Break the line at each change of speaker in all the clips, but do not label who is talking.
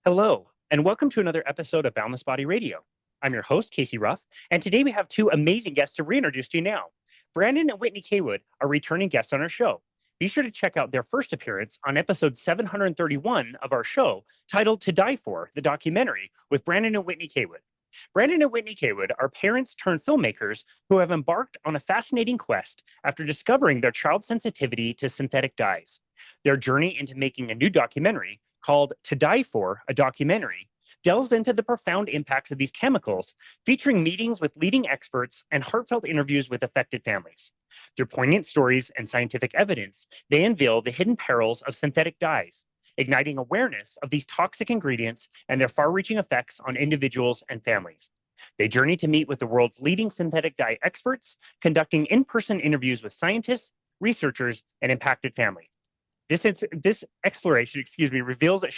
Hello, and welcome to another episode of Boundless Body Radio. I'm your host, Casey Ruff, and today we have two amazing guests to reintroduce to you now. Brandon and Whitney Cawood are returning guests on our show. Be sure to check out their first appearance on episode 731 of our show, titled To Die For, the documentary, with Brandon and Whitney Cawood. Brandon and Whitney Cawood are parents-turned-filmmakers who have embarked on a fascinating quest after discovering their child's sensitivity to synthetic dyes. Their journey into making a new documentary, called To Die For, a documentary, delves into the profound impacts of these chemicals, featuring meetings with leading experts and heartfelt interviews with affected families. Through poignant stories and scientific evidence, they unveil the hidden perils of synthetic dyes, igniting awareness of these toxic ingredients and their far-reaching effects on individuals and families. They journey to meet with the world's leading synthetic dye experts, conducting in-person interviews with scientists, researchers, and impacted families. This exploration, reveals a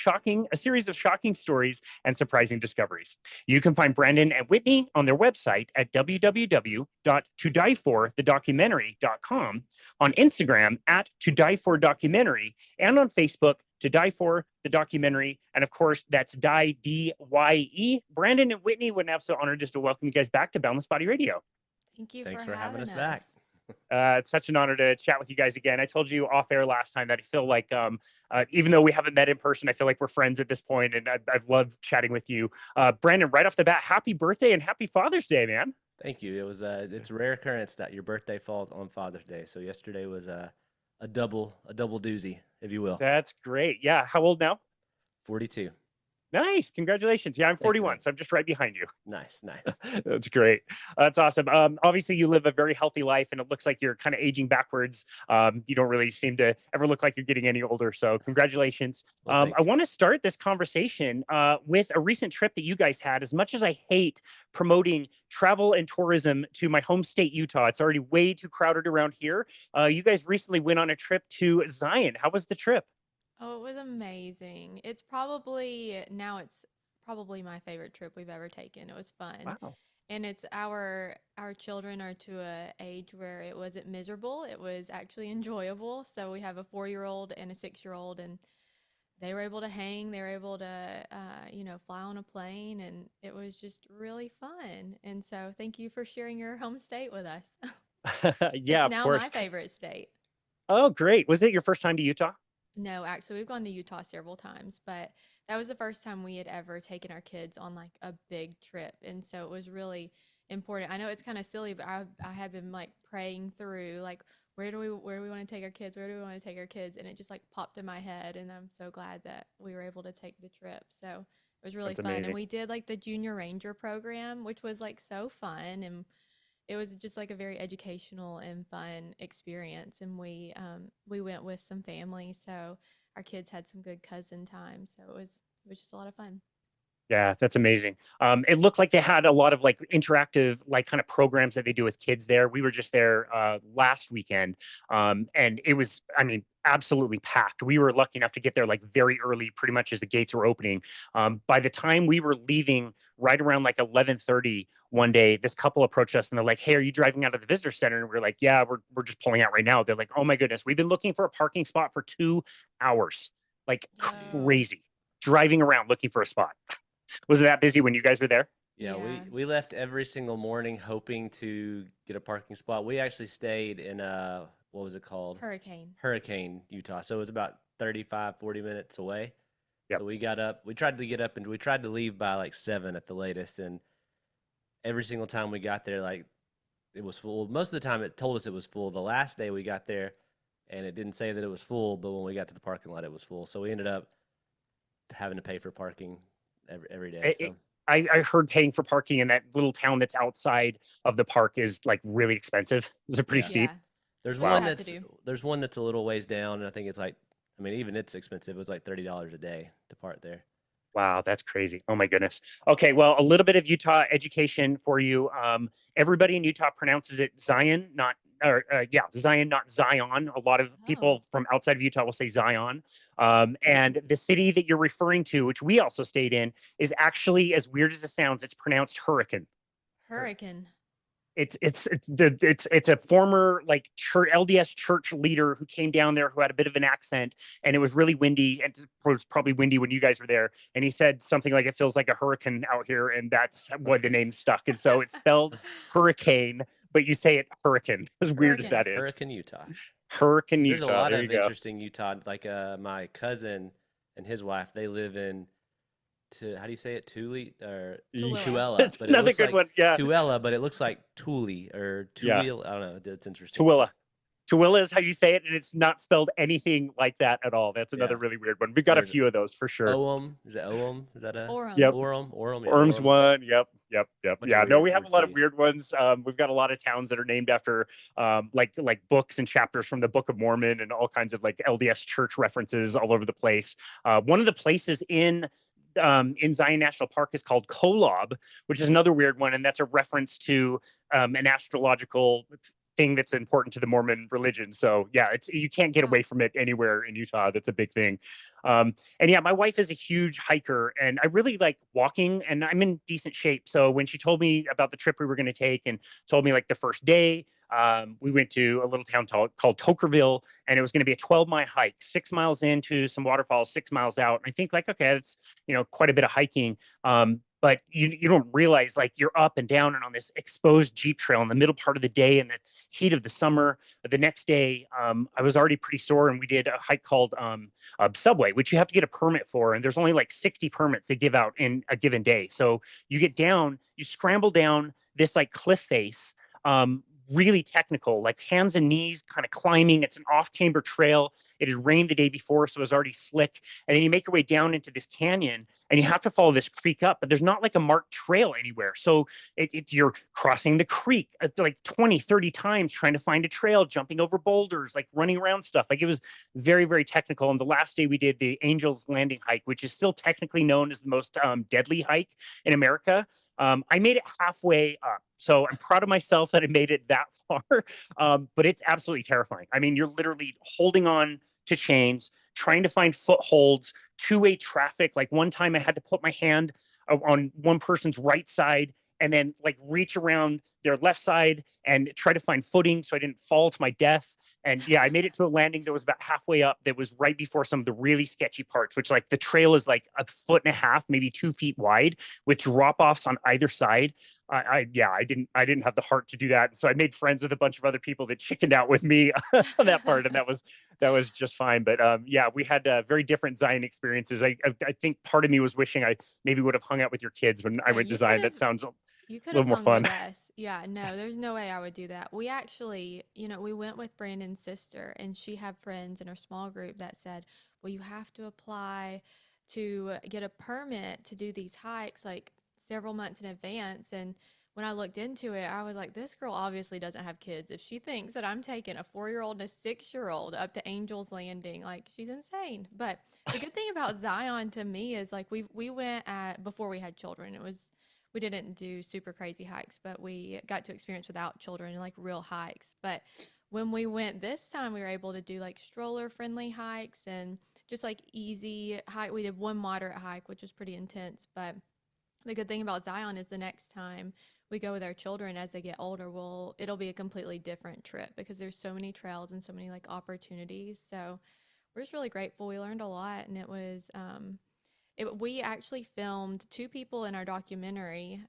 series of shocking stories and surprising discoveries. You can find Brandon and Whitney on their website at www.todieforthedocumentary.com, on Instagram at To Die For Documentary, and on Facebook, To Die For the Documentary. And of course, that's Die, D-Y-E. Brandon and Whitney, would absolute honor just to welcome you guys back to Boundless Body Radio.
Thank you
Thanks
for
for having
having
us back.
us.
It's such an honor to chat with you guys again. I told you off air last time that I feel like, even though we haven't met in person, I feel like we're friends at this point, and I've loved chatting with you. Brandon, right off the bat, happy birthday and happy Father's Day, man.
Thank you. It's a rare occurrence that your birthday falls on Father's Day. So yesterday was a double doozy, if you will.
That's great. Yeah. How old now?
42.
Nice. Congratulations. Yeah, I'm
Thank you.
41, so I'm just right behind you.
Nice.
That's great. That's awesome. Obviously, you live a very healthy life, and it looks like you're kind of aging backwards. You don't really seem to ever look like you're getting any older. So, congratulations.
Well, thank
I
you.
want to start this conversation with a recent trip that you guys had. As much as I hate promoting travel and tourism to my home state, Utah, it's already way too crowded around here. You guys recently went on a trip to Zion. How was the trip?
Oh, it was amazing. It's probably my favorite trip we've ever taken. It was fun.
Wow.
And it's our children are to a age where it wasn't miserable. It was actually enjoyable. So we have a 4-year-old and a 6-year-old, and they were able to hang. They were able to, fly on a plane, and it was just really fun. And so thank you for sharing your home state with us.
Yeah,
It's
of
now my
course.
favorite state.
Oh, great. Was it your first time to Utah?
No, actually, we've gone to Utah several times, but that was the first time we had ever taken our kids on like a big trip. And so it was really important. I know it's kind of silly, but I had been like praying through like where do we want to take our kids? Where do we want to take our kids? And it just like popped in my head, and I'm so glad that we were able to take the trip. So it was really
That's
fun. And
amazing.
we did like the Junior Ranger program, which was like so fun, and it was just like a very educational and fun experience. And we went with some family, so our kids had some good cousin time. So it was just a lot of fun.
Yeah, that's amazing. It looked like they had a lot of like interactive, like kind of programs that they do with kids there. We were just there last weekend, and it was, I mean, absolutely packed. We were lucky enough to get there like very early, pretty much as the gates were opening. By the time we were leaving, right around like 11:30 one day, this couple approached us and they're like, "Hey, are you driving out of the visitor center?" And we're like, "Yeah, we're just pulling out right now." They're like, "Oh my goodness, we've been looking for a parking spot for 2 hours, like
Whoa.
Jeez.
crazy, driving around looking for a spot." Was it that busy when you guys were there?
Yeah, we
Yeah.
we left every single morning hoping to get a parking spot. We actually stayed in what was it called?
Hurricane.
Hurricane, Utah. So it was about 35, 40 minutes away.
Yep.
So we got up, we tried to get up and we tried to leave by like 7 at the latest, and every single time we got there, like it was full. Most of the time it told us it was full. The last day we got there and it didn't say that it was full, but when we got to the parking lot it was full. So we ended up having to pay for parking every day.
It,
So
I heard paying for parking in that little town that's outside of the park is like really expensive. Is it pretty
yeah.
steep?
Yeah.
There's
That's what we
one
Wow.
had to
that's
do.
there's one that's a little ways down, and I think it's like, I mean, even it's expensive. It was like $30 a day to park there.
Wow, that's crazy. Oh my goodness. Okay, well, a little bit of Utah education for you. Everybody in Utah pronounces it Zion, not or yeah, Zion, not Zion. A lot of
Oh.
people from outside of Utah will say Zion. And the city that you're referring to, which we also stayed in, is actually, as weird as it sounds, it's pronounced Hurricane.
Her
Hurricane.
It's a former like church LDS church leader who came down there who had a bit of an accent, and it was really windy, and it was probably windy when you guys were there. And he said something like, "It feels like a hurricane out here," and that's why the name stuck. And so it's spelled hurricane, but you say it hurricane. As weird as
Hurricane.
that is,
Hurricane, Utah.
Hurricane,
There's a
Utah.
lot
There you
of
go.
interesting Utah. Like my cousin and his wife, they live in how do you say it? Tule or
Tooele.
Tuella,
It's
but it
another
looks
good
like
one. Yeah,
Tuella, but it looks like Thule or
yeah.
Tuleel. I don't know. It's interesting. So
Tooele. Tooele is how you say it, and it's not spelled anything like that at all. That's another
yeah,
really weird one. We've got a
there's
few of those for sure.
Oum. Is it Oum? Is that a
Yep.
Orem.
Orem? Yeah,
Orm's
Orem.
one. Yep.
Bunch of
Yeah. No, we have
weird
a lot of
cities.
weird ones. We've got a lot of towns that are named after like books and chapters from the Book of Mormon and all kinds of like LDS church references all over the place. One of the places in Zion National Park is called Kolob, which is another weird one, and that's a reference to an astrological thing that's important to the Mormon religion. So yeah, it's you can't get away from it anywhere in Utah. That's a big thing. And yeah, my wife is a huge hiker, and I really like walking, and I'm in decent shape. So when she told me about the trip we were going to take, and told me like the first day, we went to a little town called Tokerville, and it was going to be a 12-mile hike, 6 miles into some waterfalls, 6 miles out. And I think like, okay, that's quite a bit of hiking. But you don't realize like you're up and down and on this exposed Jeep trail in the middle part of the day in the heat of the summer. The next day, I was already pretty sore, and we did a hike called Subway, which you have to get a permit for, and there's only like 60 permits they give out in a given day. So you get down, you scramble down this like cliff face. Really technical, like hands and knees kind of climbing. It's an off-camber trail. It had rained the day before, so it was already slick. And then you make your way down into this canyon, and you have to follow this creek up, but there's not like a marked trail anywhere. So you're crossing the creek like 20, 30 times trying to find a trail, jumping over boulders, like running around stuff. Like it was very, very technical. And the last day we did the Angel's Landing hike, which is still technically known as the most deadly hike in America. I made it halfway up. So I'm proud of myself that I made it that far. But it's absolutely terrifying. I mean, you're literally holding on to chains, trying to find footholds, two-way traffic. Like one time I had to put my hand on one person's right side and then like reach around their left side and try to find footing so I didn't fall to my death. And yeah, I made it to a landing that was about halfway up that was right before some of the really sketchy parts, which like the trail is like 1.5 feet, maybe 2 feet wide with drop offs on either side. I didn't have the heart to do that. And so I made friends with a bunch of other people that chickened out with me on that part. And that was just fine. But yeah, we had very different Zion experiences. I think part of me was wishing I maybe would have hung out with your kids when I
Yeah,
went to Zion. That sounds a
you could have
little more
hung
fun.
with us. Yeah, no, there's no way I would do that. We actually, we went with Brandon's sister, and she had friends in her small group that said, well, you have to apply to get a permit to do these hikes like several months in advance. And when I looked into it, I was like, this girl obviously doesn't have kids. If she thinks that I'm taking a 4-year-old and a 6-year-old up to Angel's Landing, like she's insane. But the good thing about Zion to me is like we went at before we had children. We didn't do super crazy hikes, but we got to experience without children like real hikes. But when we went this time, we were able to do like stroller friendly hikes and just like easy hike. We did one moderate hike, which was pretty intense. But the good thing about Zion is the next time we go with our children as they get older, it'll be a completely different trip because there's so many trails and so many like opportunities. So we're just really grateful. We learned a lot, and it was we actually filmed 2 people in our documentary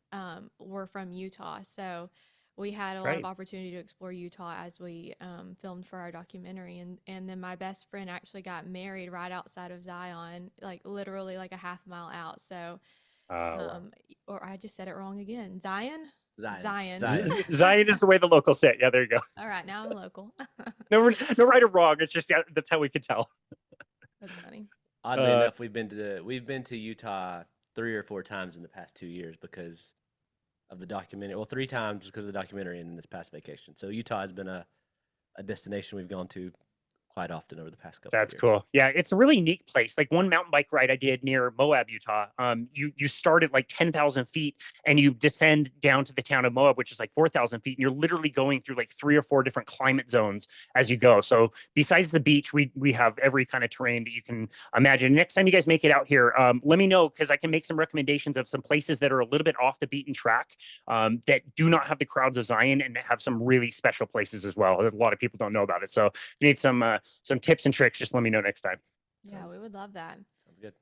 were from Utah. So we had a lot of
Great.
opportunity to explore Utah as we filmed for our documentary. And then my best friend actually got married right outside of Zion, like literally like a half-mile out. So,
Wow.
or I just said it wrong again. Zion?
Zion.
Zion.
Zion is the way the locals say it. Yeah, there you go.
All right, now I'm local.
No, no right or wrong. It's just that's how we could tell.
That's funny.
Oddly
Uh,
enough, we've been to Utah 3 or 4 times in the past 2 years because of the documentary. Well, 3 times because of the documentary, and then this past vacation. So Utah has been a destination we've gone to quite often over the past couple of
That's
years.
cool. Yeah, it's a really neat place. Like one mountain bike ride I did near Moab, Utah. You start at like 10,000 feet and you descend down to the town of Moab, which is like 4,000 feet, and you're literally going through like 3 or 4 different climate zones as you go. So besides the beach, we have every kind of terrain that you can imagine. Next time you guys make it out here, let me know because I can make some recommendations of some places that are a little bit off the beaten track that do not have the crowds of Zion and have some really special places as well. A lot of people don't know about it. So if you need some tips and tricks, just let me know next time.
Yeah, we would love that.
Sounds good.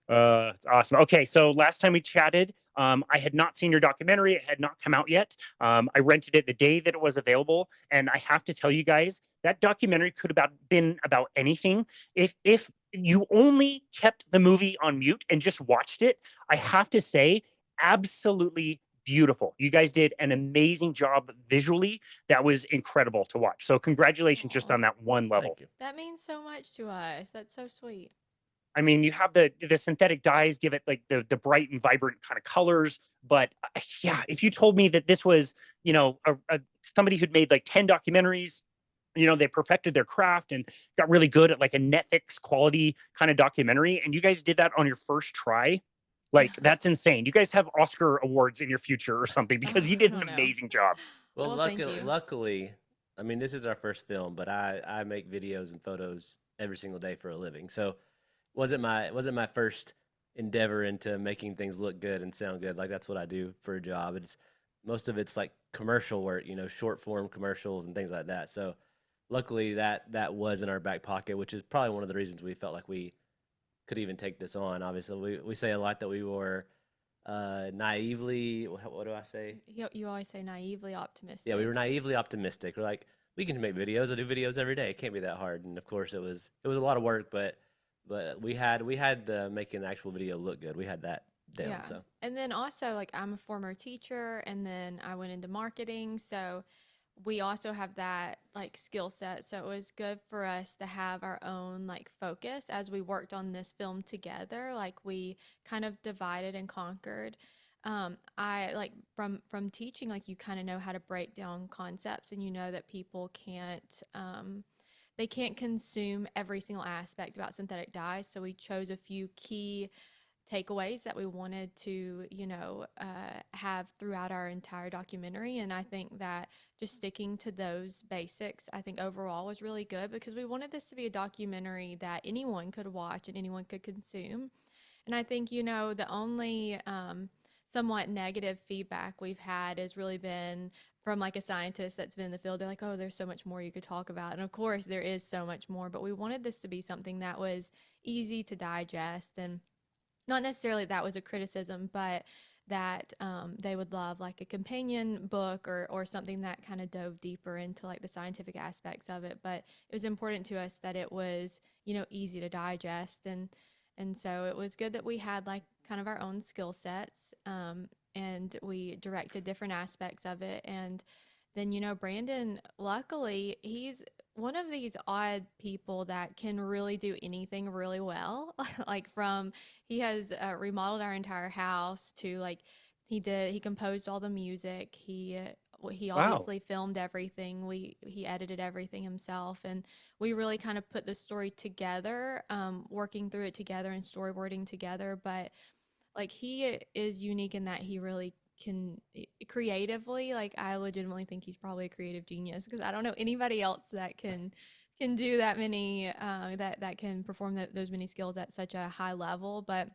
It's awesome. Okay, so last time we chatted, I had not seen your documentary. It had not come out yet. I rented it the day that it was available, and I have to tell you guys that documentary could have been about anything. If you only kept the movie on mute and just watched it, I have to say, absolutely beautiful. You guys did an amazing job visually. That was incredible to watch. So congratulations just
Aw.
on that one level.
Thank you.
That means so much to us. That's so sweet.
I mean, you have the synthetic dyes give it like the bright and vibrant kind of colors. But yeah, if you told me that this was, somebody who'd made like 10 documentaries, they perfected their craft and got really good at like a Netflix quality kind of documentary, and you guys did that on your first try, like that's insane. You guys have Oscar awards in your future or something because you
I
did an
don't know.
amazing job.
Well,
Thank you.
luckily, I mean, this is our first film, but I make videos and photos every single day for a living. So wasn't my first endeavor into making things look good and sound good. Like that's what I do for a job. Most of it's like commercial work, short form commercials and things like that. So luckily that was in our back pocket, which is probably one of the reasons we felt like we could even take this on. Obviously, we say a lot that we were naively, what do I say?
You always say naively optimistic.
Yeah, we were naively optimistic. We're like, we can make videos. I do videos every day. It can't be that hard. And of course, it was a lot of work, but we had the making the actual video look good. We had that down.
Yeah.
So
And then also, like, I'm a former teacher, and then I went into marketing. So we also have that like skill set. So it was good for us to have our own like focus as we worked on this film together. Like we kind of divided and conquered. I like from teaching, like you kind of know how to break down concepts, and you know that people can't they can't consume every single aspect about synthetic dyes. So we chose a few key takeaways that we wanted to, have throughout our entire documentary. And I think that just sticking to those basics, I think overall was really good because we wanted this to be a documentary that anyone could watch and anyone could consume. And I think, the only somewhat negative feedback we've had has really been from like a scientist that's been in the field. They're like, oh, there's so much more you could talk about. And of course, there is so much more, but we wanted this to be something that was easy to digest, and not necessarily that was a criticism, but that they would love like a companion book or something that kind of dove deeper into like the scientific aspects of it. But it was important to us that it was, easy to digest. And so it was good that we had like kind of our own skill sets, and we directed different aspects of it. And then, Brandon, luckily, he's one of these odd people that can really do anything really well. Like he has remodeled our entire house to like, he composed all the music. He
Wow.
obviously filmed everything. He edited everything himself, and we really kind of put the story together, working through it together and storyboarding together. But like he is unique in that he really can creatively, like I legitimately think he's probably a creative genius because I don't know anybody else that can do that many that can perform those many skills at such a high level. But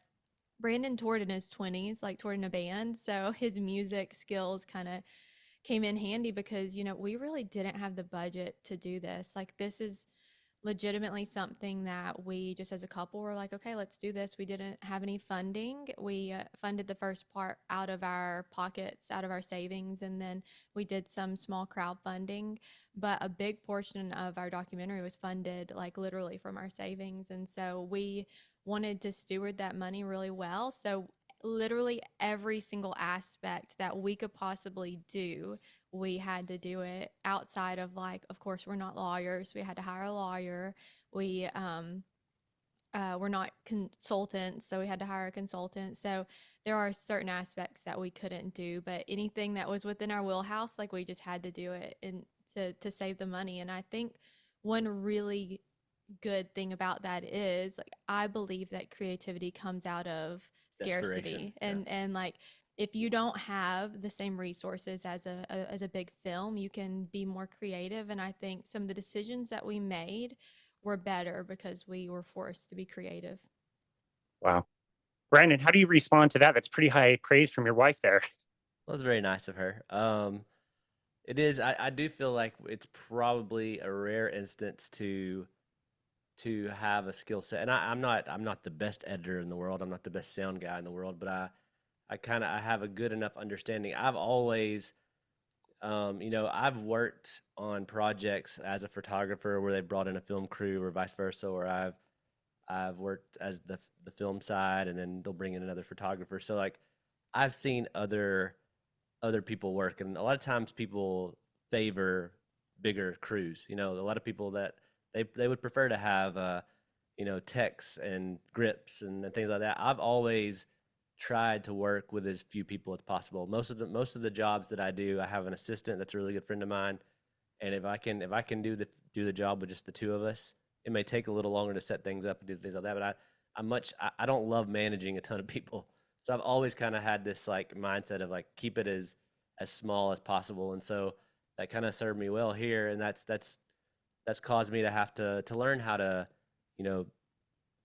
Brandon toured in his 20s, like toured in a band, so his music skills kind of came in handy because we really didn't have the budget to do this. Like this is legitimately something that we just as a couple were like, okay, let's do this. We didn't have any funding. We funded the first part out of our pockets, out of our savings, and then we did some small crowdfunding. But a big portion of our documentary was funded like literally from our savings. And so we wanted to steward that money really well. So literally every single aspect that we could possibly do, we had to do it outside of like, of course, we're not lawyers. We had to hire a lawyer. We're not consultants, so we had to hire a consultant. So there are certain aspects that we couldn't do, but anything that was within our wheelhouse, like we just had to do it and to save the money. And I think one really good thing about that is like I believe that creativity comes out of
Desperation.
scarcity and like if you don't have the same resources as a big film, you can be more creative. And I think some of the decisions that we made were better because we were forced to be creative.
Wow. Brandon, how do you respond to that? That's pretty high praise from your wife there.
Well, it's very nice of her. It is. I do feel like it's probably a rare instance to have a skill set. And I'm not the best editor in the world. I'm not the best sound guy in the world, but I have a good enough understanding. I've always I've worked on projects as a photographer where they've brought in a film crew or vice versa, or I've worked as the film side and then they'll bring in another photographer. So like I've seen other people work, and a lot of times people favor bigger crews. A lot of people that they would prefer to have techs and grips and things like that. I've always tried to work with as few people as possible. Most of the jobs that I do, I have an assistant that's a really good friend of mine, and if I can do the job with just the two of us, it may take a little longer to set things up and do things like that. But I don't love managing a ton of people, so I've always kind of had this like mindset of like keep it as small as possible, and so that kind of served me well here, and that's caused me to have to learn how to you know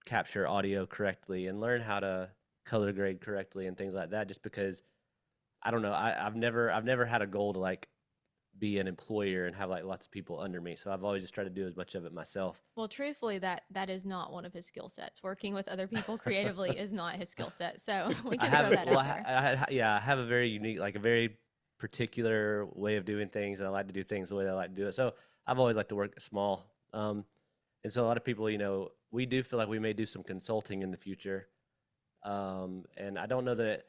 capture audio correctly and learn how to color grade correctly and things like that, just because I don't know. I've never had a goal to like be an employer and have like lots of people under me. So I've always just tried to do as much of it myself.
Well, truthfully, that is not one of his skill sets. Working with other people creatively is not his skill set. So we
I
can
have
throw that
well,
out there.
yeah, I have a very unique, like a very particular way of doing things, and I like to do things the way that I like to do it. So I've always liked to work small. And so a lot of people, we do feel like we may do some consulting in the future. And I don't know that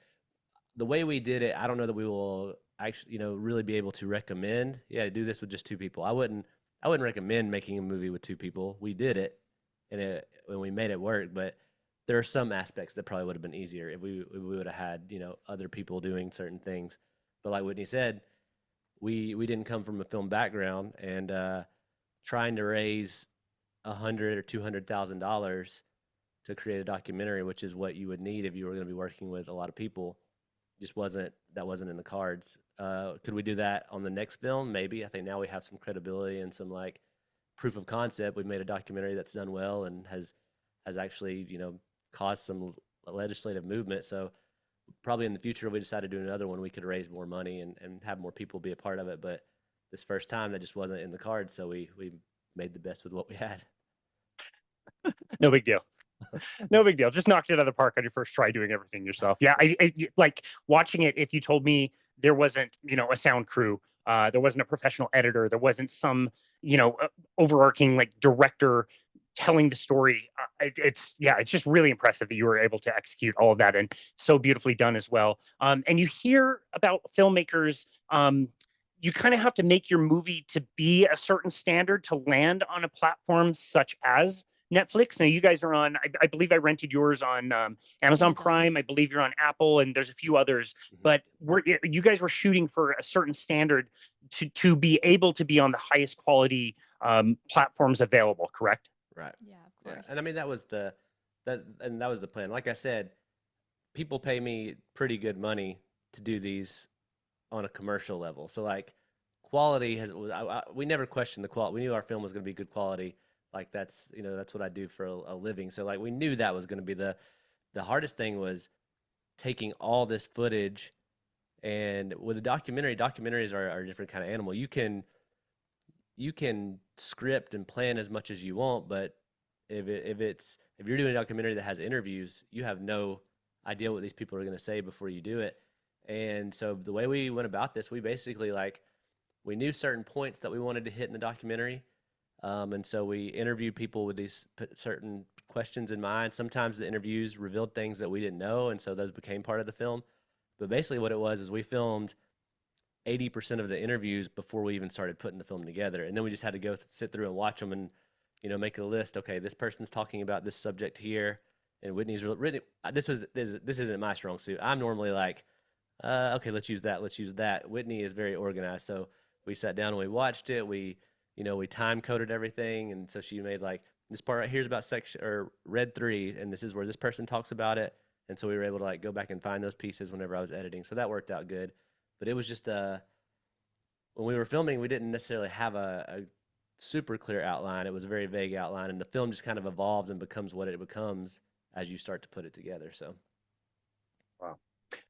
the way we did it, I don't know that we will actually, really be able to recommend, yeah, do this with just two people. I wouldn't recommend making a movie with two people. We did it, and we made it work, but there are some aspects that probably would have been easier if we would have had, other people doing certain things. But like Whitney said, we didn't come from a film background, and trying to raise $100,000 or $200,000 to create a documentary, which is what you would need if you were going to be working with a lot of people, just wasn't in the cards. Could we do that on the next film? Maybe. I think now we have some credibility and some like proof of concept. We've made a documentary that's done well and has actually caused some legislative movement. So probably in the future, if we decide to do another one, we could raise more money and have more people be a part of it. But this first time, that just wasn't in the cards. So we made the best with what we had.
No big deal. No big deal. Just knocked it out of the park on your first try doing everything yourself. Yeah, I like watching it. If you told me there wasn't, a sound crew, there wasn't a professional editor, there wasn't some, overarching like director telling the story. It's just really impressive that you were able to execute all of that and so beautifully done as well. And you hear about filmmakers. You kind of have to make your movie to be a certain standard to land on a platform such as Netflix. Now you guys are on. I believe I rented yours on Amazon
Amazon.
Prime. I believe you're on Apple, and there's a few others.
Mhm.
But you guys were shooting for a certain standard to be able to be on the highest quality platforms available. Correct?
Right.
Yeah, of
Yeah.
course.
And I mean, that was the plan. Like I said, people pay me pretty good money to do these on a commercial level. So like quality we never questioned the quality. We knew our film was going to be good quality. Like that's what I do for a living. So like we knew that was going to be the hardest thing was taking all this footage. And with a documentaries are a different kind of animal. You can script and plan as much as you want, but if you're doing a documentary that has interviews, you have no idea what these people are going to say before you do it. And so the way we went about this, we basically like we knew certain points that we wanted to hit in the documentary, and so we interviewed people with these certain questions in mind. Sometimes the interviews revealed things that we didn't know, and so those became part of the film. But basically, what it was is we filmed 80% of the interviews before we even started putting the film together, and then we just had to go sit through and watch them and make a list. Okay, this person's talking about this subject here, and Whitney's written. This isn't my strong suit. I'm normally like, okay, let's use that. Let's use that. Whitney is very organized, so we sat down and we watched it. We time coded everything, and so she made like this part right here is about section or red 3, and this is where this person talks about it. And so we were able to like go back and find those pieces whenever I was editing. So that worked out good. But it was just when we were filming, we didn't necessarily have a super clear outline. It was a very vague outline, and the film just kind of evolves and becomes what it becomes as you start to put it together. So
Wow.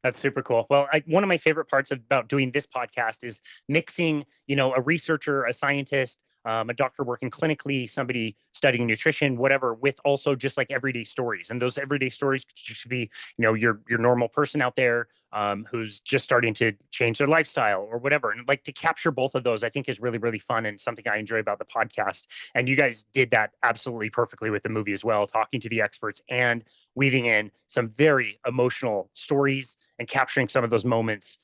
That's super cool. Well, one of my favorite parts about doing this podcast is mixing, a researcher, a scientist, a doctor working clinically, somebody studying nutrition, whatever, with also just like everyday stories. And those everyday stories should be, your normal person out there who's just starting to change their lifestyle or whatever. And like to capture both of those, I think is really, really fun and something I enjoy about the podcast. And you guys did that absolutely perfectly with the movie as well, talking to the experts and weaving in some very emotional stories and capturing some of those moments.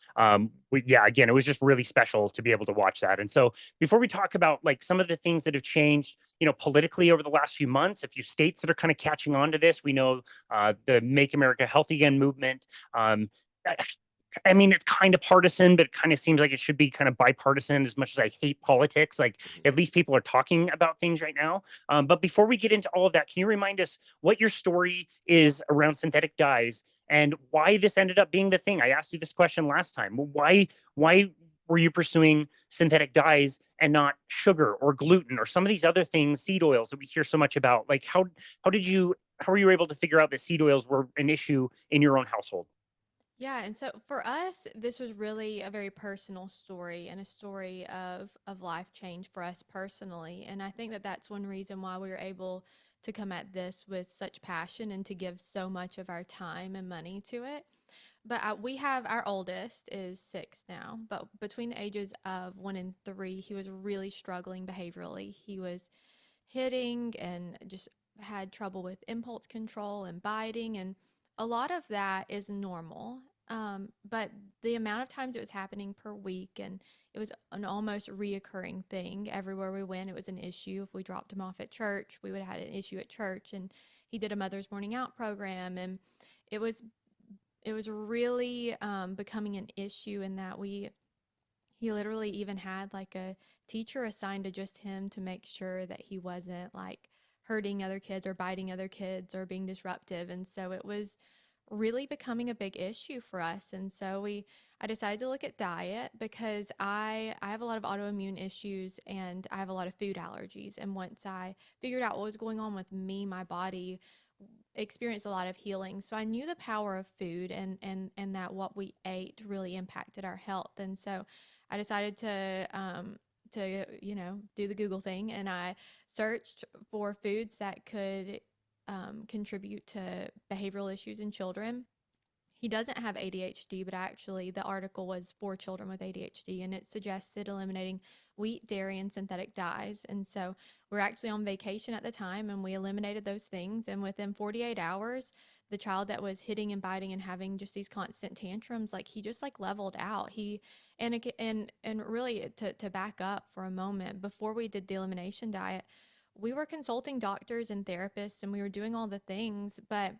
Again, it was just really special to be able to watch that. And so before we talk about like some of the things that have changed, politically over the last few months, a few states that are kind of catching on to this, we know the Make America Healthy Again movement. I mean, it's kind of partisan, but it kind of seems like it should be kind of bipartisan. As much as I hate politics, like at least people are talking about things right now. But before we get into all of that, can you remind us what your story is around synthetic dyes and why this ended up being the thing? I asked you this question last time. Why were you pursuing synthetic dyes and not sugar or gluten or some of these other things, seed oils that we hear so much about? Like how were you able to figure out that seed oils were an issue in your own household?
Yeah, and so for us, this was really a very personal story and a story of life change for us personally. And I think that that's one reason why we were able to come at this with such passion and to give so much of our time and money to it. But we have our oldest is 6 now, but between the ages of 1 and 3, he was really struggling behaviorally. He was hitting and just had trouble with impulse control and biting. And a lot of that is normal. But the amount of times it was happening per week, and it was an almost reoccurring thing everywhere we went. It was an issue. If we dropped him off at church, we would have had an issue at church. And he did a Mother's Morning Out program, and it was really becoming an issue in that he literally even had like a teacher assigned to just him to make sure that he wasn't like hurting other kids or biting other kids or being disruptive. And so it was really becoming a big issue for us. And so I decided to look at diet because I have a lot of autoimmune issues and I have a lot of food allergies. And once I figured out what was going on with me, my body experienced a lot of healing. So I knew the power of food and that what we ate really impacted our health. And so I decided to do the Google thing, and I searched for foods that could contribute to behavioral issues in children. He doesn't have ADHD, but actually the article was for children with ADHD, and it suggested eliminating wheat, dairy, and synthetic dyes. And so we're actually on vacation at the time, and we eliminated those things. And within 48 hours, the child that was hitting and biting and having just these constant tantrums, like he just like leveled out. And really to back up for a moment, before we did the elimination diet, we were consulting doctors and therapists, and we were doing all the things, but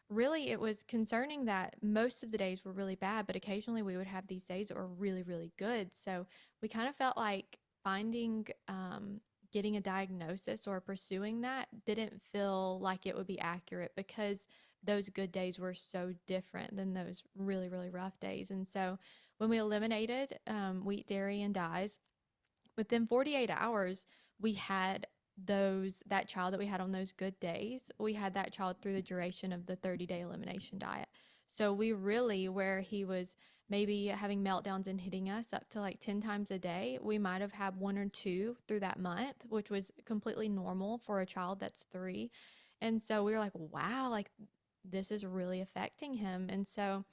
really it was concerning that most of the days were really bad, but occasionally we would have these days that were really, really good. So we kind of felt like getting a diagnosis or pursuing that didn't feel like it would be accurate because those good days were so different than those really, really rough days. And so when we eliminated wheat, dairy, and dyes, within 48 hours, we had that child that we had on those good days, we had that child through the duration of the 30-day elimination diet. So we really, where he was maybe having meltdowns and hitting us up to like 10 times a day, we might have had 1 or 2 through that month, which was completely normal for a child that's 3. And so we were like, wow, like this is really affecting him. And so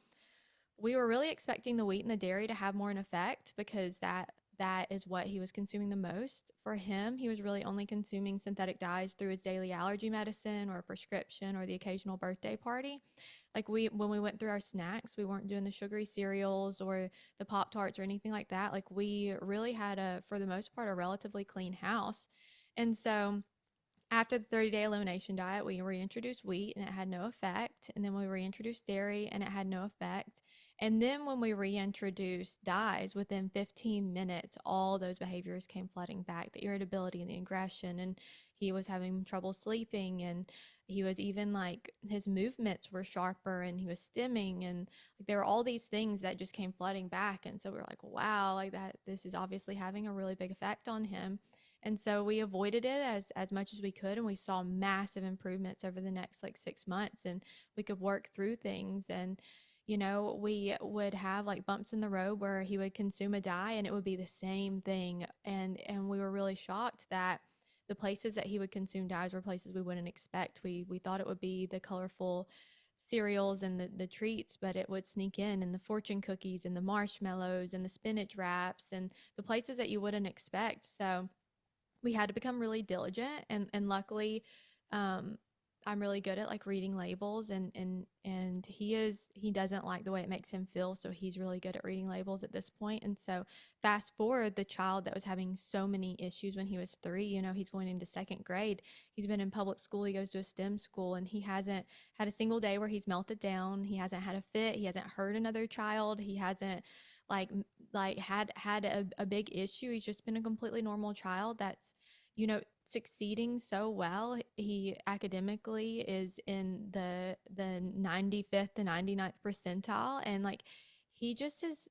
we were really expecting the wheat and the dairy to have more an effect because that is what he was consuming the most. For him, he was really only consuming synthetic dyes through his daily allergy medicine or a prescription or the occasional birthday party. Like when we went through our snacks, we weren't doing the sugary cereals or the Pop-Tarts or anything like that. Like we really had for the most part, a relatively clean house. And so After the 30-day elimination diet, we reintroduced wheat and it had no effect. And then we reintroduced dairy and it had no effect. And then when we reintroduced dyes, within 15 minutes, all those behaviors came flooding back, the irritability and the aggression. And he was having trouble sleeping. And he was even like, his movements were sharper and he was stimming. And like, there were all these things that just came flooding back. And so we were like, wow, like that, this is obviously having a really big effect on him. And so we avoided it as much as we could, and we saw massive improvements over the next like 6 months, and we could work through things. And we would have like bumps in the road where he would consume a dye and it would be the same thing. And we were really shocked that the places that he would consume dyes were places we wouldn't expect. We thought it would be the colorful cereals and the treats, but it would sneak in the fortune cookies and the marshmallows and the spinach wraps and the places that you wouldn't expect. So we had to become really diligent, and luckily um I'm really good at like reading labels, and he doesn't like the way it makes him feel, so he's really good at reading labels at this point. And so fast forward, the child that was having so many issues when he was 3, he's going into 2nd grade. He's been in public school, he goes to a STEM school, and he hasn't had a single day where he's melted down. He hasn't had a fit, he hasn't hurt another child, he hasn't like had a big issue. He's just been a completely normal child that's succeeding so well. He academically is in the 95th to 99th percentile, and like he just is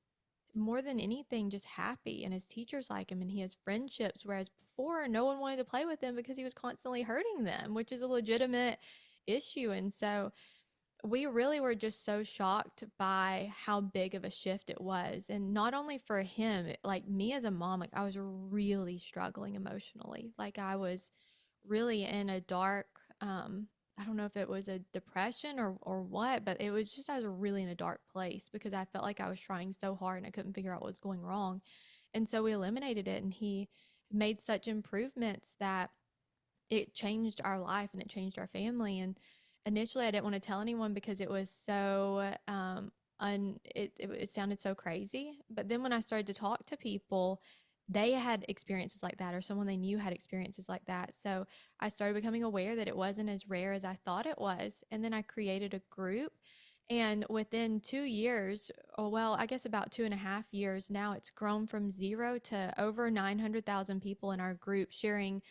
more than anything just happy, and his teachers like him, and he has friendships, whereas before no one wanted to play with him because he was constantly hurting them, which is a legitimate issue. And so we really were just so shocked by how big of a shift it was. And not only for him, like me as a mom, like I was really struggling emotionally. Like I was really in a dark, I don't know if it was a depression or what, but it was just, I was really in a dark place because I felt like I was trying so hard and I couldn't figure out what was going wrong. And so we eliminated it, and he made such improvements that it changed our life and it changed our family. And initially I didn't want to tell anyone because it was so it sounded so crazy. But then when I started to talk to people, they had experiences like that, or someone they knew had experiences like that. So I started becoming aware that it wasn't as rare as I thought it was. And then I created a group, and within 2 years, or well, I guess about 2.5 years now, it's grown from 0 to over 900,000 people in our group sharing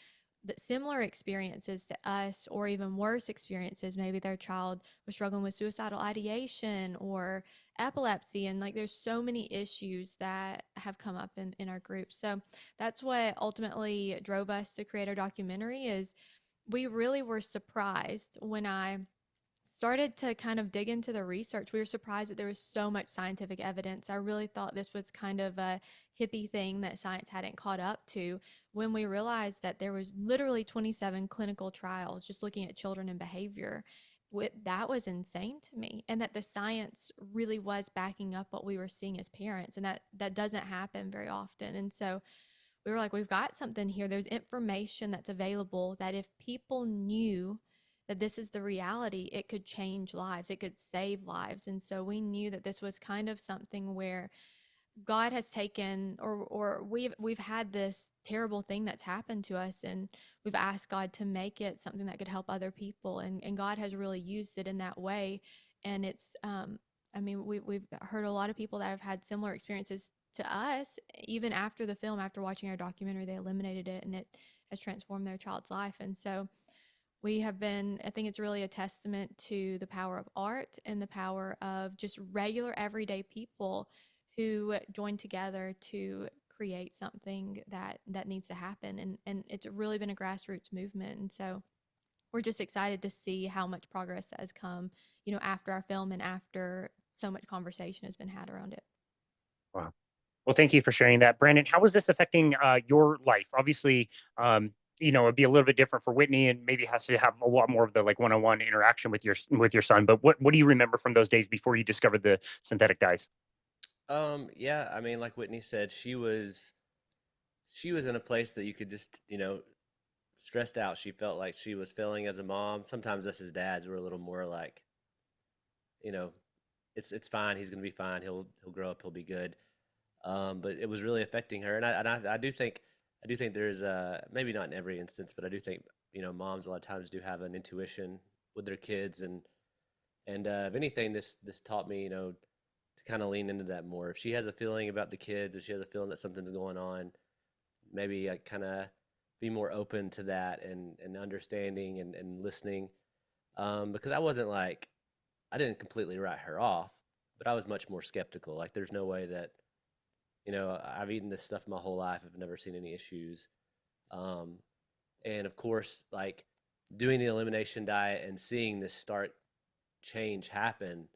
similar experiences to us, or even worse experiences. Maybe their child was struggling with suicidal ideation or epilepsy, and like there's so many issues that have come up in our group. So that's what ultimately drove us to create our documentary. Is we really were surprised when I started to kind of dig into the research. We were surprised that there was so much scientific evidence. I really thought this was kind of a hippie thing that science hadn't caught up to, when we realized that there was literally 27 clinical trials just looking at children and behavior. That was insane to me, and that the science really was backing up what we were seeing as parents, and that doesn't happen very often. And so we were like, we've got something here. There's information that's available that if people knew that this is the reality, it could change lives, it could save lives. And so we knew that this was kind of something where God has taken, or we've had this terrible thing that's happened to us, and we've asked God to make it something that could help other people, and God has really used it in that way. And it's I mean, we've heard a lot of people that have had similar experiences to us. Even after the film, after watching our documentary, they eliminated it, and it has transformed their child's life. And so we have been, I think it's really a testament to the power of art and the power of just regular everyday people who join together to create something that needs to happen. And it's really been a grassroots movement. And so we're just excited to see how much progress that has come, after our film and after so much conversation has been had around it.
Wow. Well, thank you for sharing that, Brandon. How is this affecting your life? Obviously, it'd be a little bit different for Whitney, and maybe has to have a lot more of the like one-on-one interaction with your son. But what do you remember from those days before you discovered the synthetic dyes?
Yeah, I mean, like Whitney said, she was in a place that you could just, stressed out. She felt like she was failing as a mom. Sometimes us as dads were a little more like, you know, it's fine. He's gonna be fine. He'll grow up. He'll be good. But it was really affecting her, and I do think there's maybe not in every instance, but I do think moms a lot of times do have an intuition with their kids, and if anything, this taught me, to kind of lean into that more. If she has a feeling about the kids, if she has a feeling that something's going on, maybe I kind of be more open to that and understanding and listening. Because I didn't completely write her off, but I was much more skeptical. Like, there's no way that, I've eaten this stuff my whole life. I've never seen any issues. Um, and of course, like doing the elimination diet and seeing this stark change happen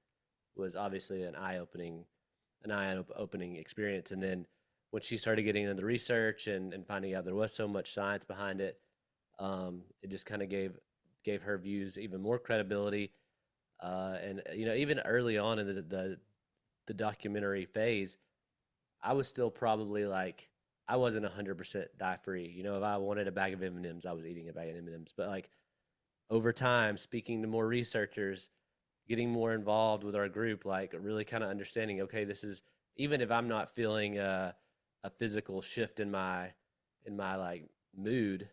was obviously an eye opening experience. And then when she started getting into the research and finding out there was so much science behind it, it just kind of gave her views even more credibility. And even early on in the documentary phase, I was still probably like, I wasn't 100% dye free. If I wanted a bag of M&Ms, I was eating a bag of M&Ms. But like over time, speaking to more researchers, getting more involved with our group, like really kind of understanding, okay, this is, even if I'm not feeling a physical shift in my like mood,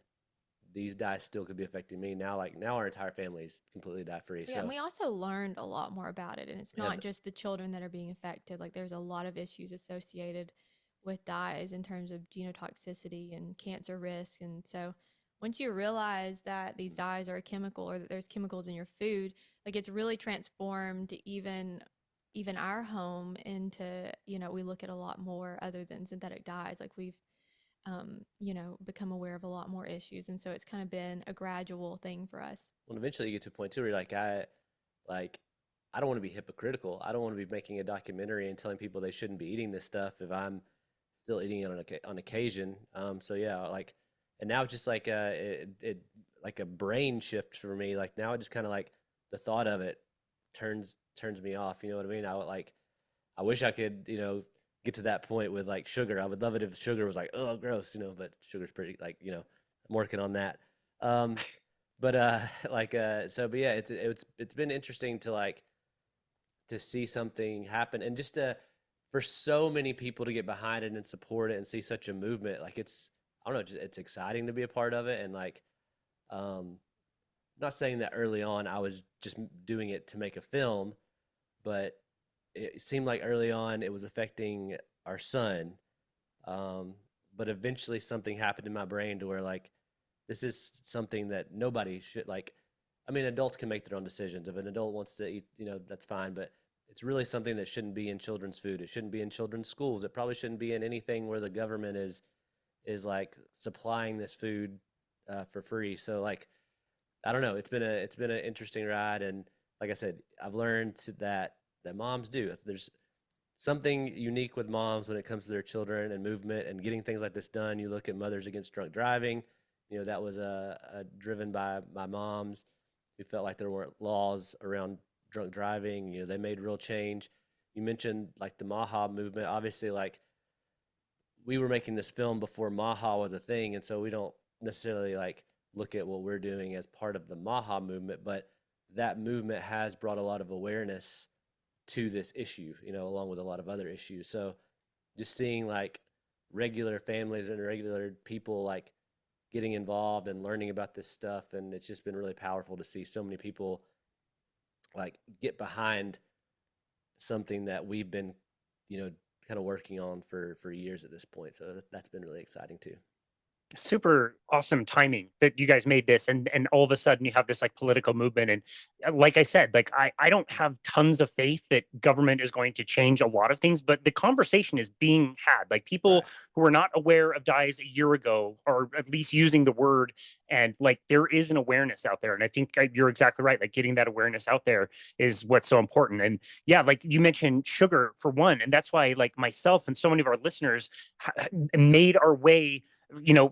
these dyes still could be affecting me now. Like now our entire family is completely dye free.
Yeah, and
So
we also learned a lot more about it. And it's
yeah,
not just the children that are being affected. Like there's a lot of issues associated with dyes in terms of genotoxicity and cancer risk. And so once you realize that these dyes are a chemical or that there's chemicals in your food, like it's really transformed even our home into, we look at a lot more other than synthetic dyes. Like we've become aware of a lot more issues. And so it's kind of been a gradual thing for us.
well, eventually you get to a point too where you're like, like, I don't want to be hypocritical. I don't want to be making a documentary and telling people they shouldn't be eating this stuff if I'm still eating it on occasion. So yeah, like, and now it's just like it like a brain shift for me. Like now it just kind of like the thought of it turns me off. You know what I mean? I wish I could, get to that point with like sugar. I would love it if sugar was like, oh, gross, but sugar's pretty like, I'm working on that. Um, but but yeah, it's been interesting to like to see something happen and just for so many people to get behind it and support it and see such a movement. Like I don't know, just, it's exciting to be a part of it. And like, um, not saying that early on I was just doing it to make a film, but it seemed like early on it was affecting our son. Um, but eventually something happened in my brain to where like this is something that nobody should like. I mean, adults can make their own decisions. If an adult wants to eat, that's fine. But it's really something that shouldn't be in children's food. It shouldn't be in children's schools. It probably shouldn't be in anything where the government is like supplying this food for free. So like, I don't know. It's been an interesting ride, and like I said, I've learned that moms do. There's something unique with moms when it comes to their children and movement and getting things like this done. You look at Mothers Against Drunk Driving. That was driven by moms who felt like there weren't laws around drunk driving. They made real change. You mentioned like the Maha movement. Obviously, like we were making this film before Maha was a thing, and so we don't necessarily like look at what we're doing as part of the Maha movement, but that movement has brought a lot of awareness to this issue, along with a lot of other issues. So just seeing like regular families and regular people like getting involved and learning about this stuff, and it's just been really powerful to see so many people like get behind something that we've been, kind of working on for years at this point. So that's been really exciting too.
Super awesome timing that you guys made this, and all of a sudden you have this like political movement. And like I said, like I don't have tons of faith that government is going to change a lot of things, but the conversation is being had. Like people
Right.
who were not aware of dyes a year ago are at least using the word, and like there is an awareness out there. And I think you're exactly right. Like getting that awareness out there is what's so important. And yeah, like you mentioned sugar for one, and that's why like myself and so many of our listeners made our way, you know,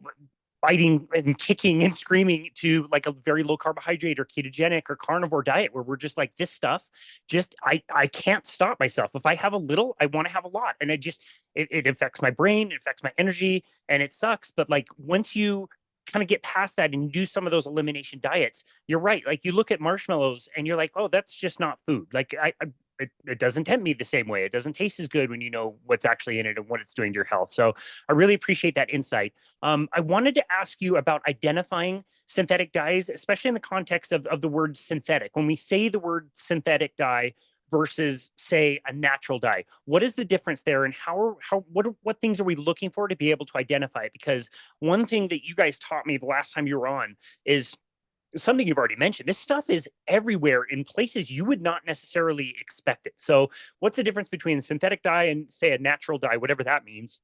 fighting and kicking and screaming to like a very low carbohydrate or ketogenic or carnivore diet, where we're just like, this stuff just I can't stop myself. If I have a little, I want to have a lot. And it affects my brain, it affects my energy, and it sucks. But like once you kind of get past that and you do some of those elimination diets, you're right. Like you look at marshmallows and you're like, oh, that's just not food. Like it doesn't tempt me the same way. It doesn't taste as good when you know what's actually in it and what it's doing to your health. So I really appreciate that insight. I wanted to ask you about identifying synthetic dyes, especially in the context of the word synthetic. When we say the word synthetic dye versus, say, a natural dye, what is the difference there, and what things are we looking for to be able to identify it? Because one thing that you guys taught me the last time you were on is something you've already mentioned. This stuff is everywhere in places you would not necessarily expect it. So what's the difference between a synthetic dye and, say, a natural dye, whatever that means?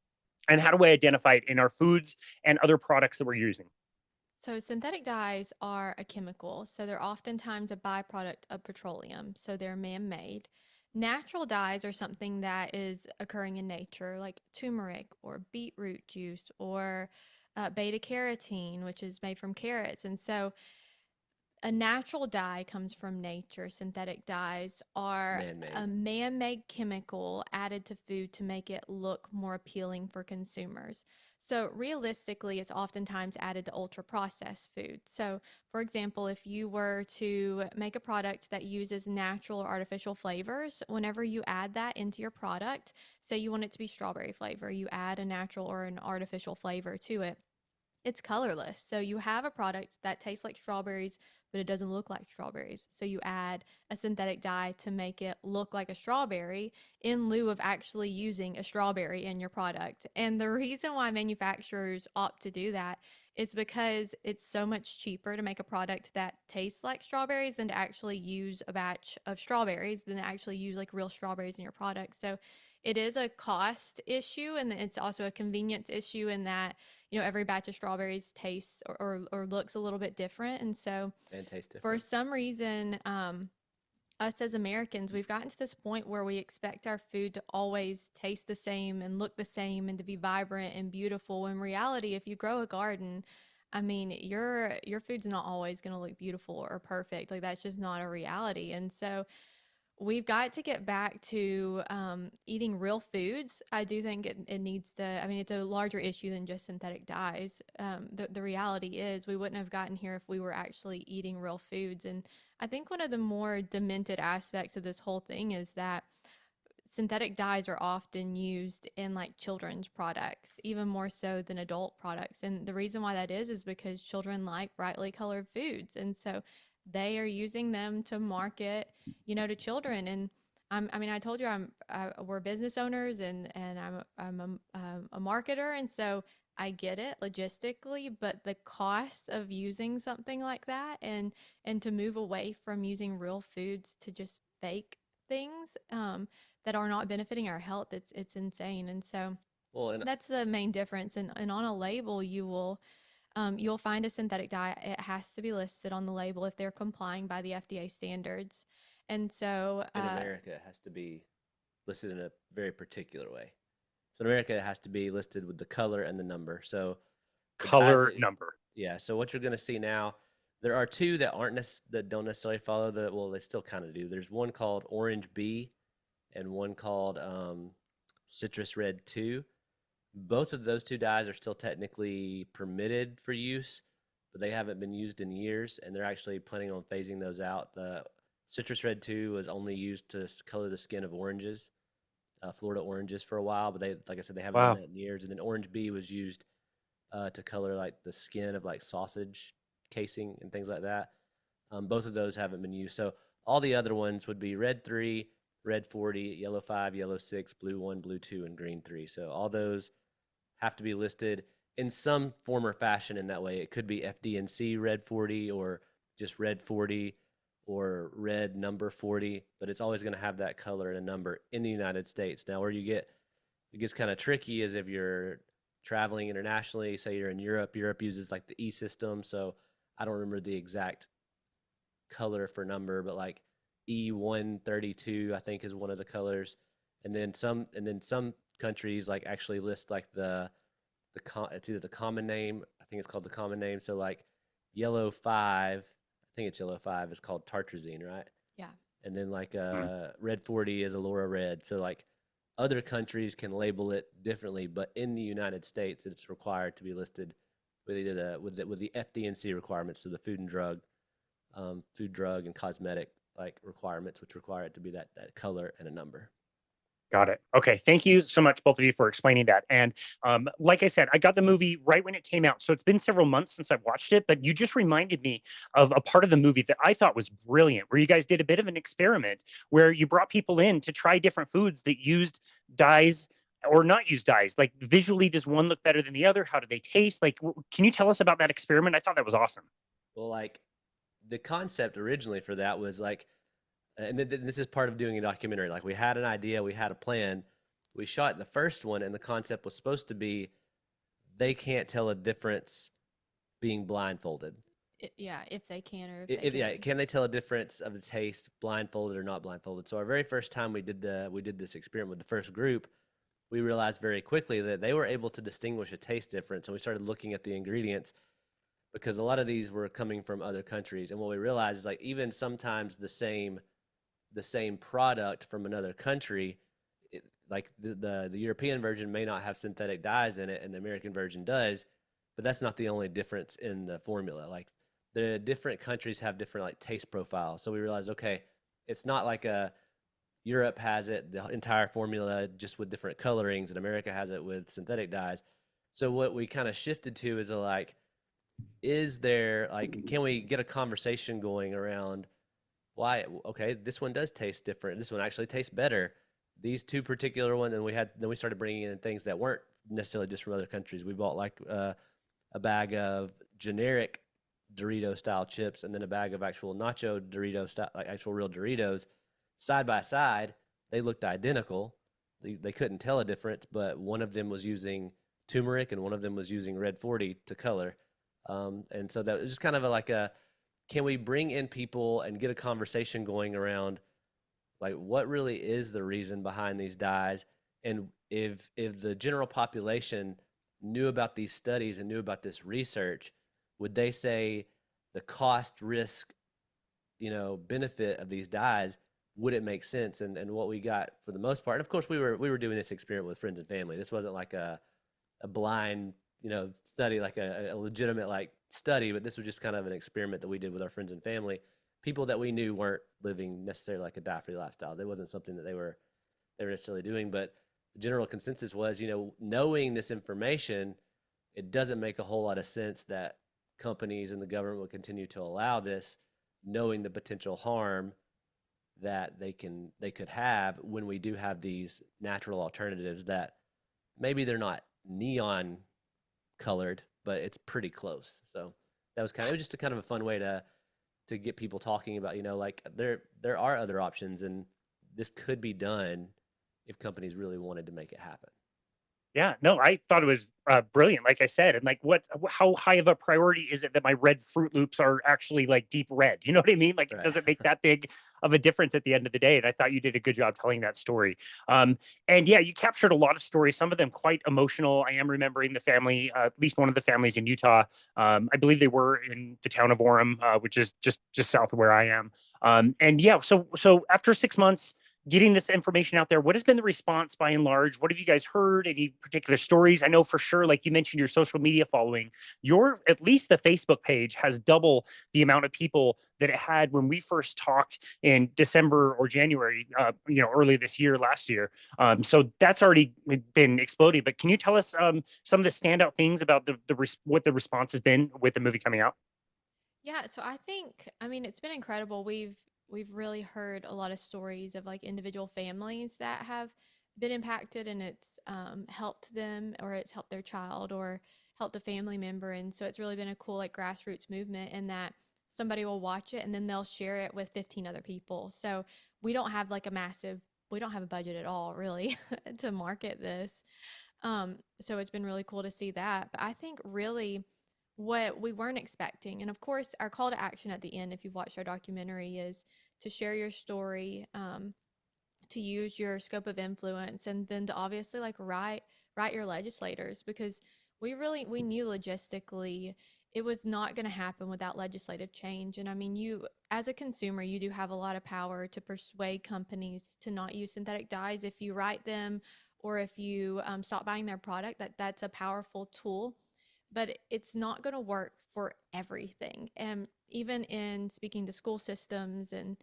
And how do we identify it in our foods and other products that we're using?
So, synthetic dyes are a chemical. So, they're oftentimes a byproduct of petroleum. So, they're man made. Natural dyes are something that is occurring in nature, like turmeric or beetroot juice or beta carotene, which is made from carrots. And so, a natural dye comes from nature. Synthetic dyes are
Man-made.
a man made chemical added to food to make it look more appealing for consumers. So, realistically, it's oftentimes added to ultra processed food. So, for example, if you were to make a product that uses natural or artificial flavors, whenever you add that into your product, say you want it to be strawberry flavor, you add a natural or an artificial flavor to it, it's colorless. So you have a product that tastes like strawberries, but it doesn't look like strawberries. So you add a synthetic dye to make it look like a strawberry in lieu of actually using a strawberry in your product. And the reason why manufacturers opt to do that is because it's so much cheaper to make a product that tastes like strawberries than to actually use a batch of strawberries, than to actually use like real strawberries in your product. So it is a cost issue, and it's also a convenience issue in that, every batch of strawberries tastes or looks a little bit different. And so
And taste
for
different.
some reason, us as Americans, we've gotten to this point where we expect our food to always taste the same and look the same and to be vibrant and beautiful. In reality, if you grow a garden, I mean, your food's not always going to look beautiful or perfect. Like, that's just not a reality. And so we've got to get back to eating real foods. I do think it needs to, I mean, it's a larger issue than just synthetic dyes. The reality is we wouldn't have gotten here if we were actually eating real foods. And I think one of the more demented aspects of this whole thing is that synthetic dyes are often used in like children's products, even more so than adult products. And the reason why that is because children like brightly colored foods. And so they are using them to market, to children. And I mean, I told you we're business owners, and I'm a marketer. And so I get it logistically, but the cost of using something like that, and to move away from using real foods to just fake things, that are not benefiting our health, it's insane. And so
Well, and
that's the main difference. And on a label, you'll find a synthetic dye. It has to be listed on the label if they're complying by the FDA standards. And so
in America, it has to be listed in a very particular way. So in America, it has to be listed with the color and the number. So the dyes
Color, number.
yeah. So what you're going to see now, there are two that that don't necessarily follow the. Well, they still kind of do. There's one called Orange B, and one called Citrus Red 2. Both of those two dyes are still technically permitted for use, but they haven't been used in years, and they're actually planning on phasing those out. The Citrus Red 2 was only used to color the skin of oranges, Florida oranges, for a while, but they, like I said, they haven't done
Wow.
that in years. And then Orange B was used to color like the skin of like sausage casing and things like that. Both of those haven't been used. So all the other ones would be Red 3, Red 40, Yellow 5, Yellow 6, Blue 1, Blue 2, and Green 3. So all those have to be listed in some form or fashion in that way. It could be FD&C Red 40, or just Red 40, or Red number 40, but it's always going to have that color and a number in the United States. Now, where it gets kind of tricky is if you're traveling internationally, say you're in Europe. Europe uses like the E system, so I don't remember the exact color for number, but like E132 I think is one of the colors. And then some countries like actually list like it's either the common name, I think it's called the common name. So like yellow 5, I think it's yellow 5 is called tartrazine, right?
yeah.
And then like
Hmm.
red 40 is Allura red. So like other countries can label it differently, but in the United States it's required to be listed with either with the FD&C requirements, so the food, drug and cosmetic like requirements, which require it to be that color and a number.
Got it. Okay. Thank you so much, both of you, for explaining that. And like I said, I got the movie right when it came out. So it's been several months since I've watched it, but you just reminded me of a part of the movie that I thought was brilliant, where you guys did a bit of an experiment where you brought people in to try different foods that used dyes or not use dyes. Like visually, does one look better than the other? How do they taste? Like, can you tell us about that experiment? I thought that was awesome.
Well, like the concept originally for that was like, and this is part of doing a documentary. Like we had an idea, we had a plan. We shot the first one, and the concept was supposed to be they can't tell a difference being blindfolded.
Yeah, if they can or if they
Yeah,
can.
can they tell a difference of the taste blindfolded or not blindfolded? So our very first time we did this experiment with the first group, we realized very quickly that they were able to distinguish a taste difference, and we started looking at the ingredients because a lot of these were coming from other countries. And what we realized is like even sometimes the same product from another country, like the European version may not have synthetic dyes in it, and the American version does, but that's not the only difference in the formula. Like the different countries have different like taste profiles. So we realized, okay, it's not like a Europe has it the entire formula just with different colorings, and America has it with synthetic dyes. So what we kind of shifted to is a like, is there like, can we get a conversation going around why? Okay, this one does taste different. This one actually tastes better. These two particular ones, and then we started bringing in things that weren't necessarily just from other countries. We bought like a bag of generic Dorito style chips, and then a bag of actual nacho Dorito style, like actual real Doritos, side by side. They looked identical. They couldn't tell a difference, but one of them was using turmeric and one of them was using red 40 to color. And so that was just kind of like a, can we bring in people and get a conversation going around like what really is the reason behind these dyes, and if the general population knew about these studies and knew about this research, would they say the cost risk, benefit of these dyes, would it make sense? And what we got for the most part, and of course we were doing this experiment with friends and family. This wasn't like a blind, study, like a legitimate like study, but this was just kind of an experiment that we did with our friends and family, people that we knew weren't living necessarily like a dye-free lifestyle. That wasn't something that they were necessarily doing, but the general consensus was, knowing this information, it doesn't make a whole lot of sense that companies and the government will continue to allow this, knowing the potential harm that they could have when we do have these natural alternatives that maybe they're not neon colored, but it's pretty close. So it was just a kind of a fun way to get people talking about, like there are other options, and this could be done if companies really wanted to make it happen.
Yeah, no, I thought it was brilliant. Like I said, and like, how high of a priority is it that my red Fruit Loops are actually like deep red? You know what I mean? Like, it
Right.
doesn't make that big of a difference at the end of the day. And I thought you did a good job telling that story. And yeah, you captured a lot of stories, some of them quite emotional. I am remembering the family, at least one of the families in Utah. I believe they were in the town of Orem, which is just south of where I am. And yeah, so after 6 months getting this information out there, what has been the response by and large? What have you guys heard? Any particular stories? I know for sure, like you mentioned, your social media following, at least the Facebook page has double the amount of people that it had when we first talked in December or January, early this year, last year. So that's already been exploding. But can you tell us some of the standout things about what the response has been with the movie coming out?
Yeah, so I think, I mean, it's been incredible. We've really heard a lot of stories of like individual families that have been impacted, and it's helped them, or it's helped their child, or helped a family member. And so it's really been a cool like grassroots movement in that somebody will watch it and then they'll share it with 15 other people. So we don't have like we don't have a budget at all really to market this. So it's been really cool to see that. But I think really what we weren't expecting, and of course, our call to action at the end, if you've watched our documentary, is to share your story, to use your scope of influence, and then to obviously like write your legislators, because we knew logistically it was not going to happen without legislative change. And I mean, you as a consumer, you do have a lot of power to persuade companies to not use synthetic dyes if you write them, or if you stop buying their product. That's a powerful tool, but it's not going to work for everything. And even in speaking to school systems and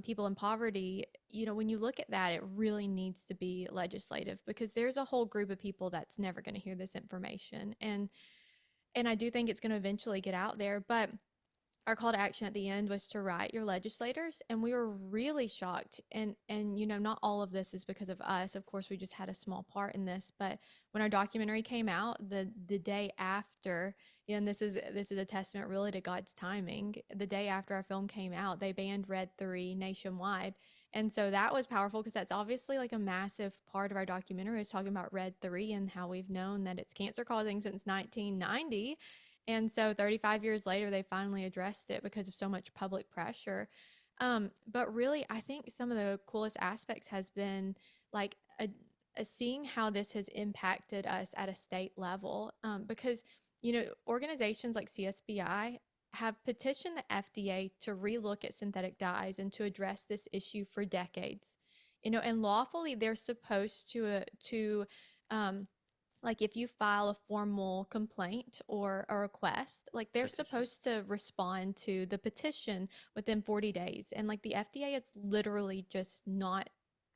people in poverty, when you look at that, it really needs to be legislative, because there's a whole group of people that's never going to hear this information. And I do think it's going to eventually get out there. But our call to action at the end was to write your legislators, and we were really shocked. And not all of this is because of us. Of course, we just had a small part in this. But when our documentary came out, the day after, and this is a testament really to God's timing, the day after our film came out, they banned Red 3 nationwide. And so that was powerful, because that's obviously like a massive part of our documentary, is talking about Red 3 and how we've known that it's cancer causing since 1990. And so 35 years later, they finally addressed it because of so much public pressure. But really, I think some of the coolest aspects has been like seeing how this has impacted us at a state level. Because, organizations like CSBI have petitioned the FDA to relook at synthetic dyes and to address this issue for decades. And lawfully, they're supposed to like, if you file a formal complaint or a request, like they're
Petition.
supposed to respond to the petition within 40 days. And like the FDA, it's literally just not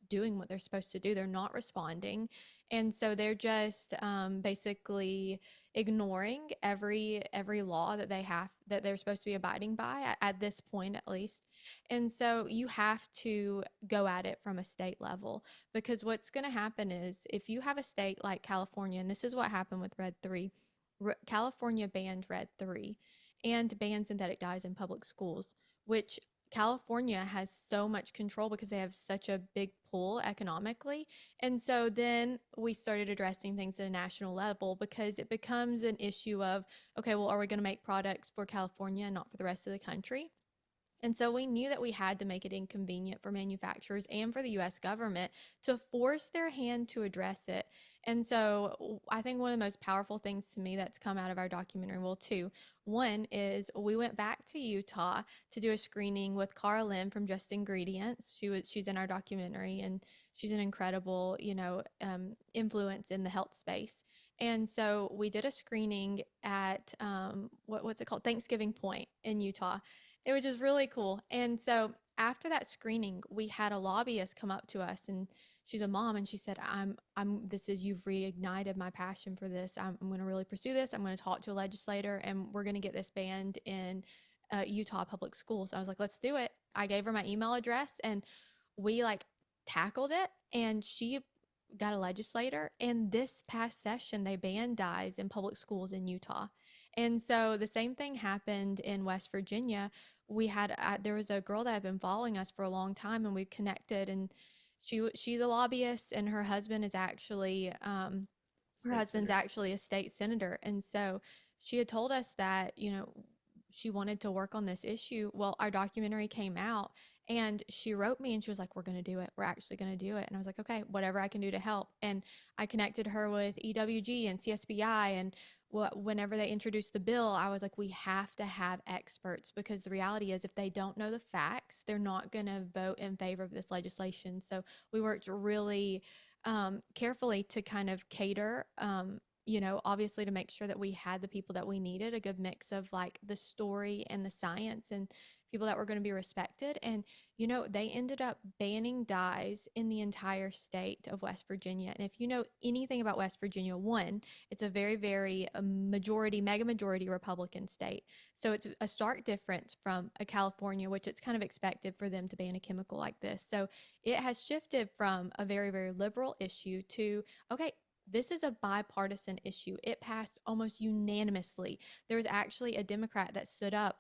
doing what they're supposed to do. They're not responding. And so they're just basically ignoring every law that they're supposed to be abiding by at this point, at least. And so you have to go at it from a state level, because what's going to happen is, if you have a state like California, and this is what happened with Red 3, California banned Red 3 and banned synthetic dyes in public schools, which California has so much control because they have such a big pull economically. And so then we started addressing things at a national level, because it becomes an issue of, okay, well, are we going to make products for California and not for the rest of the country? And so we knew that we had to make it inconvenient for manufacturers and for the US government to force their hand to address it. And so I think one of the most powerful things to me that's come out of our documentary, well, two. One is we went back to Utah to do a screening with Cara Lynn from Just Ingredients. She's in our documentary, and she's an incredible, influence in the health space. And so we did a screening at what's it called? Thanksgiving Point in Utah. It was just really cool. And so after that screening, we had a lobbyist come up to us, and she's a mom, and she said, you've reignited my passion for this. I'm going to really pursue this. I'm going to talk to a legislator, and we're going to get this banned in Utah public schools. I was like, let's do it. I gave her my email address, and we tackled it, and she got a legislator. And this past session, they banned dyes in public schools in Utah. And so the same thing happened in West Virginia. There was a girl that had been following us for a long time, and we connected, and she's a lobbyist, and her husband is actually a state senator. And so she had told us that, she wanted to work on this issue. Well, our documentary came out, and she wrote me, and she was like, we're going to do it. We're actually going to do it. And I was like, okay, whatever I can do to help. And I connected her with EWG and CSBI. And whenever they introduced the bill, I was like, we have to have experts, because the reality is, if they don't know the facts, they're not going to vote in favor of this legislation. So we worked really carefully to kind of cater, obviously to make sure that we had the people that we needed, a good mix of the story and the science, and people that were going to be respected. And, they ended up banning dyes in the entire state of West Virginia. And if you know anything about West Virginia, one, it's a very, very mega majority Republican state. So it's a stark difference from a California, which it's kind of expected for them to ban a chemical like this. So it has shifted from a very, very liberal issue to, okay, this is a bipartisan issue. It passed almost unanimously. There was actually a Democrat that stood up,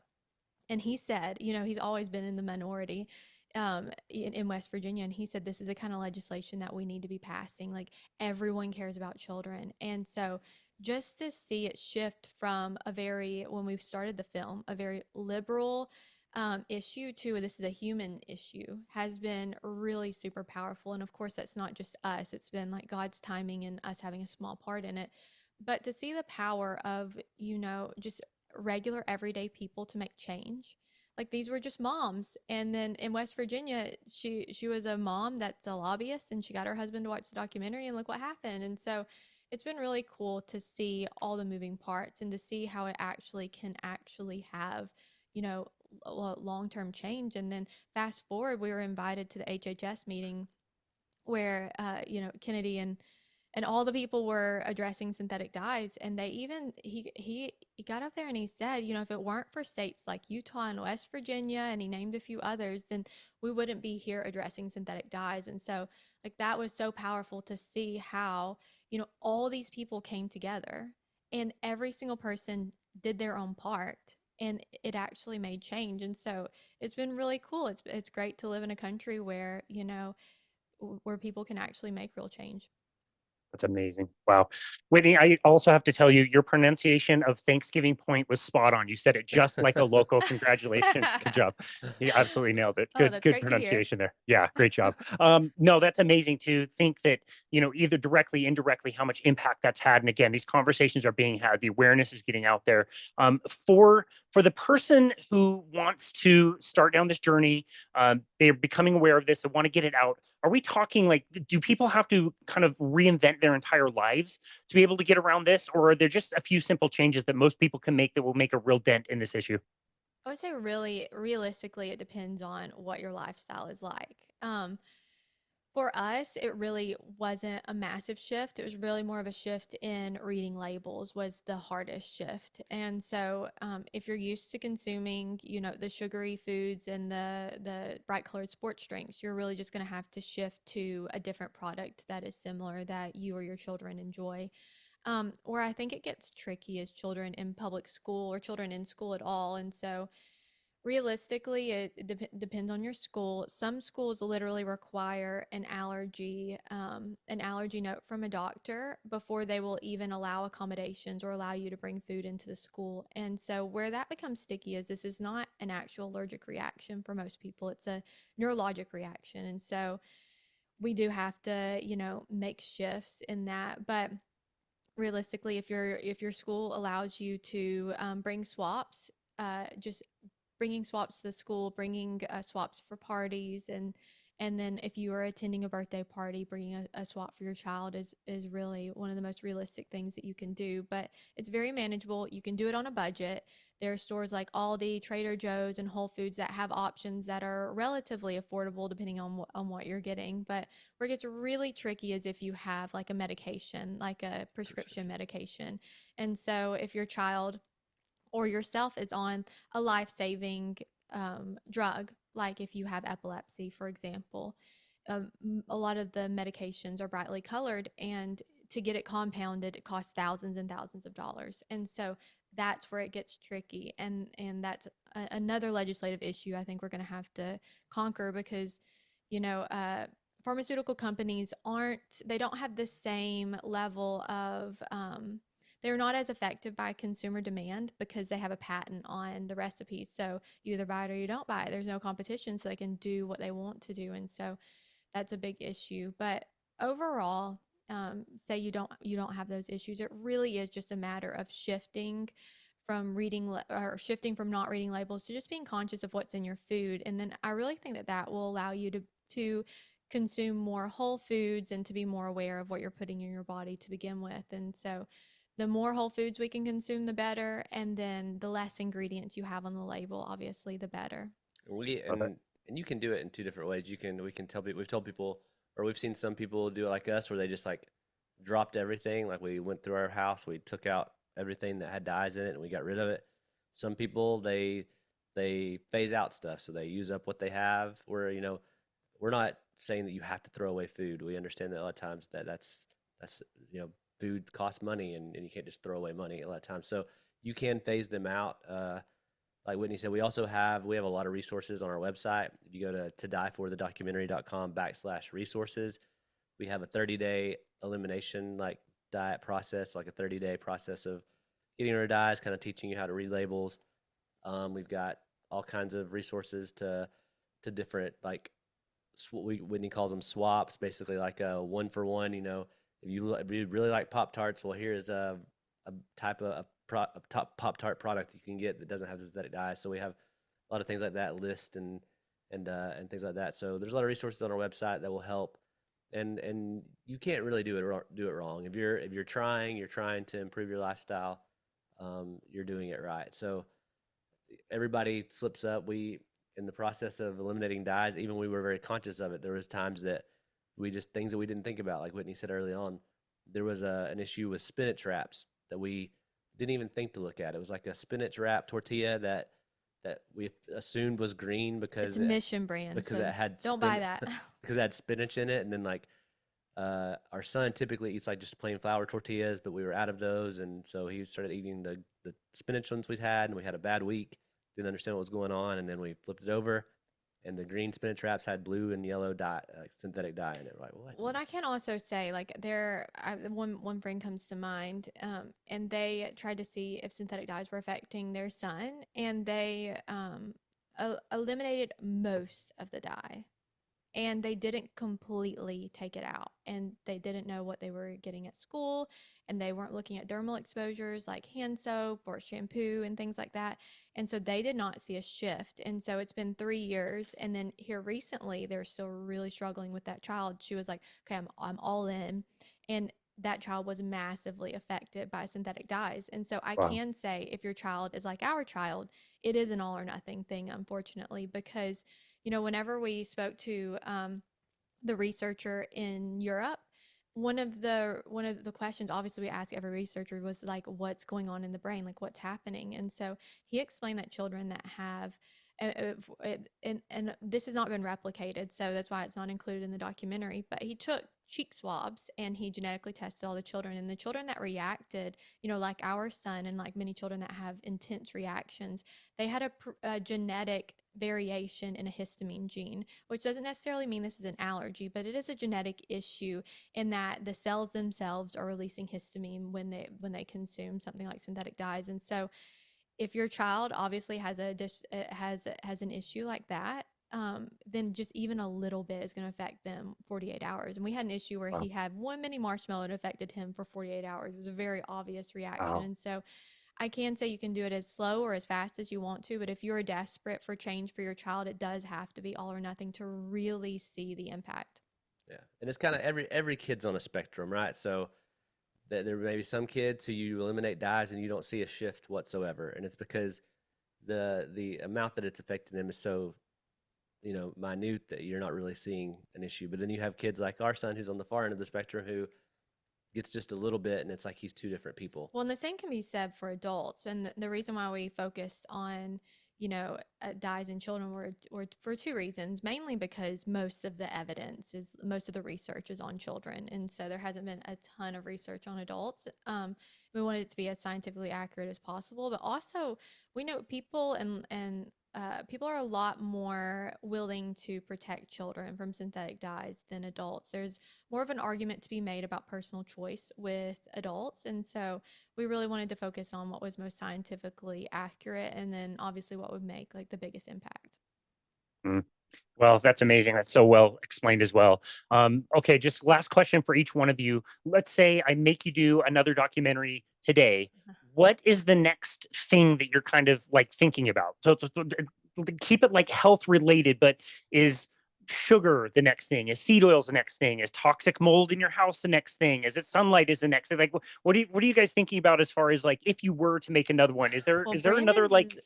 and he said, he's always been in the minority in West Virginia. And he said, this is the kind of legislation that we need to be passing. Everyone cares about children. And so just to see it shift from when we started the film, a very liberal issue to this is a human issue has been really super powerful. And of course, that's not just us. It's been God's timing and us having a small part in it. But to see the power of, just regular everyday people to make change. These were just moms. And then in West Virginia, she was a mom that's a lobbyist, and she got her husband to watch the documentary, and look what happened. And so it's been really cool to see all the moving parts, and to see how it can actually have, long-term change. And then fast forward, we were invited to the HHS meeting where Kennedy and all the people were addressing synthetic dyes, and they even he got up there and he said, if it weren't for states like Utah and West Virginia, and he named a few others, then we wouldn't be here addressing synthetic dyes. And so like that was so powerful to see how all these people came together and every single person did their own part, and it actually made change. And so it's been really cool. It's great to live in a country where where people can actually make real change.
That's amazing. Wow. Whitney, I also have to tell you, your pronunciation of Thanksgiving Point was spot on. You said it just like a local. Congratulations. Good job. You absolutely nailed it.
Oh,
Good,
that's
good
great to hear.
pronunciation there. Yeah, great job. No, that's amazing to think that, either directly, indirectly, how much impact that's had. And again, these conversations are being had, the awareness is getting out there. For the person who wants to start down this journey, they're becoming aware of this, they want to get it out. Are we talking like, do people have to kind of reinvent their entire lives to be able to get around this? Or are there just a few simple changes that most people can make that will make a real dent in this issue?
I would say really realistically, it depends on what your lifestyle is like. For us, it really wasn't a massive shift. It was really more of a shift in reading labels was the hardest shift. And so, if you're used to consuming, the sugary foods and the bright colored sports drinks, you're really just going to have to shift to a different product that is similar that you or your children enjoy. Where I think it gets tricky is children in public school or children in school at all. And so realistically, it depends on your school. Some schools literally require an allergy note from a doctor before they will even allow accommodations or allow you to bring food into the school. And so where that becomes sticky is this is not an actual allergic reaction for most people. It's a neurologic reaction. And so we do have to, make shifts in that. But realistically, if your school allows you to bring swaps, just bringing swaps to the school, bringing swaps for parties, and then if you are attending a birthday party, bringing a swap for your child is really one of the most realistic things that you can do. But it's very manageable. You can do it on a budget. There are stores like Aldi, Trader Joe's, and Whole Foods that have options that are relatively affordable depending on what you're getting. But where it gets really tricky is if you have like a medication, like a prescription medication. And so if your child or yourself is on a life-saving drug, like if you have epilepsy, for example, a lot of the medications are brightly colored, and to get it compounded, it costs thousands and thousands of dollars. And so that's where it gets tricky, and that's another legislative issue I think we're going to have to conquer because, you know, uh, pharmaceutical companies they don't have the same level of they're not as affected by consumer demand because they have a patent on the recipe. So you either buy it or you don't buy it. There's no competition, so they can do what they want to do. And so that's a big issue. But overall, say you don't have those issues. It really is just a matter of shifting from or shifting from not reading labels to just being conscious of what's in your food. And then I really think that will allow you to consume more whole foods and to be more aware of what you're putting in your body to begin with. And so the more whole foods we can consume, the better. And then the less ingredients you have on the label, obviously, the better.
We
Love it.
and you can do it in two different ways. We can tell people, we've told people, or we've seen some people do it like us, where they just like dropped everything. Like we went through our house, we took out everything that had dyes in it, and we got rid of it. Some people they phase out stuff, so they use up what they have. Where we're not saying that you have to throw away food. We understand that a lot of times that's food costs money, and you can't just throw away money a lot of times. So you can phase them out. Like Whitney said, we have a lot of resources on our website. If you go to dieforthedocumentary.com/resources, we have a 30-day elimination like diet process, like a 30-day process of getting rid of dyes, kind of teaching you how to read labels. We've got all kinds of resources to different like Whitney calls them swaps, basically like a one for one. If you really like Pop Tarts, well, here is a type of a top Pop Tart product you can get that doesn't have synthetic dyes. So we have a lot of things like that list and things like that. So there's a lot of resources on our website that will help. And you can't really do it wrong. If you're trying to improve your lifestyle, you're doing it right. So everybody slips up. We, in the process of eliminating dyes, even we were very conscious of it. There was times that we just, things that we didn't think about, like Whitney said early on. There was an issue with spinach wraps that we didn't even think to look at. It was like a spinach wrap tortilla that we assumed was green
It's Mission Brand,
because
so
it had
don't buy that.
because it had spinach in it. And then like our son typically eats like just plain flour tortillas, but we were out of those, and so he started eating the spinach ones we had, and we had a bad week. Didn't understand what was going on, and then we flipped it over, and the green spinach wraps had blue and yellow dye, synthetic dye in it. Like what?
Well, and I can also say, like, one friend comes to mind, and they tried to see if synthetic dyes were affecting their son, and they eliminated most of the dye, and they didn't completely take it out, and they didn't know what they were getting at school, and they weren't looking at dermal exposures like hand soap or shampoo and things like that, and so they did not see a shift. And so it's been 3 years, and then here recently they're still really struggling with that child. She was like, okay, I'm all in, and that child was massively affected by synthetic dyes. And so I
Wow.
can say, if your child is like our child, it is an all or nothing thing, unfortunately, because whenever we spoke to the researcher in Europe, one of the questions obviously we ask every researcher was like, what's going on in the brain, like what's happening. And so he explained that children that have and this has not been replicated, so that's why it's not included in the documentary, but he took cheek swabs and he genetically tested all the children, and the children that reacted, like our son and like many children that have intense reactions, they had a genetic variation in a histamine gene, which doesn't necessarily mean this is an allergy, but it is a genetic issue in that the cells themselves are releasing histamine when they consume something like synthetic dyes. And so if your child obviously has an issue like that, then just even a little bit is going to affect them 48 hours. And we had an issue where
Wow.
he had one mini marshmallow that affected him for 48 hours. It was a very obvious reaction.
Wow.
And so I can say you can do it as slow or as fast as you want to, but if you're desperate for change for your child, it does have to be all or nothing to really see the impact.
Yeah, and it's kind of every kid's on a spectrum, right? So that there may be some kids who you eliminate dyes and you don't see a shift whatsoever, and it's because the amount that it's affecting them is so minute that you're not really seeing an issue. But then you have kids like our son who's on the far end of the spectrum who gets just a little bit, and it's like he's two different people.
Well, and the same can be said for adults. And the reason why we focused on, dyes in children were for two reasons, mainly because most of the research is on children. And so there hasn't been a ton of research on adults. We wanted it to be as scientifically accurate as possible, but also we know people and people are a lot more willing to protect children from synthetic dyes than adults. There's more of an argument to be made about personal choice with adults. And so we really wanted to focus on what was most scientifically accurate, and then obviously what would make like the biggest impact.
Mm. Well, that's amazing. That's so well explained as well. Okay, just last question for each one of you. Let's say I make you do another documentary today. What is the next thing that you're kind of like thinking about? So keep it like health related, but is sugar the next thing? Is seed oils the next thing? Is toxic mold in your house the next thing? Is it sunlight is the next thing? Like, what are you guys thinking about as far as like if you were to make another one? Is there
Well,
another like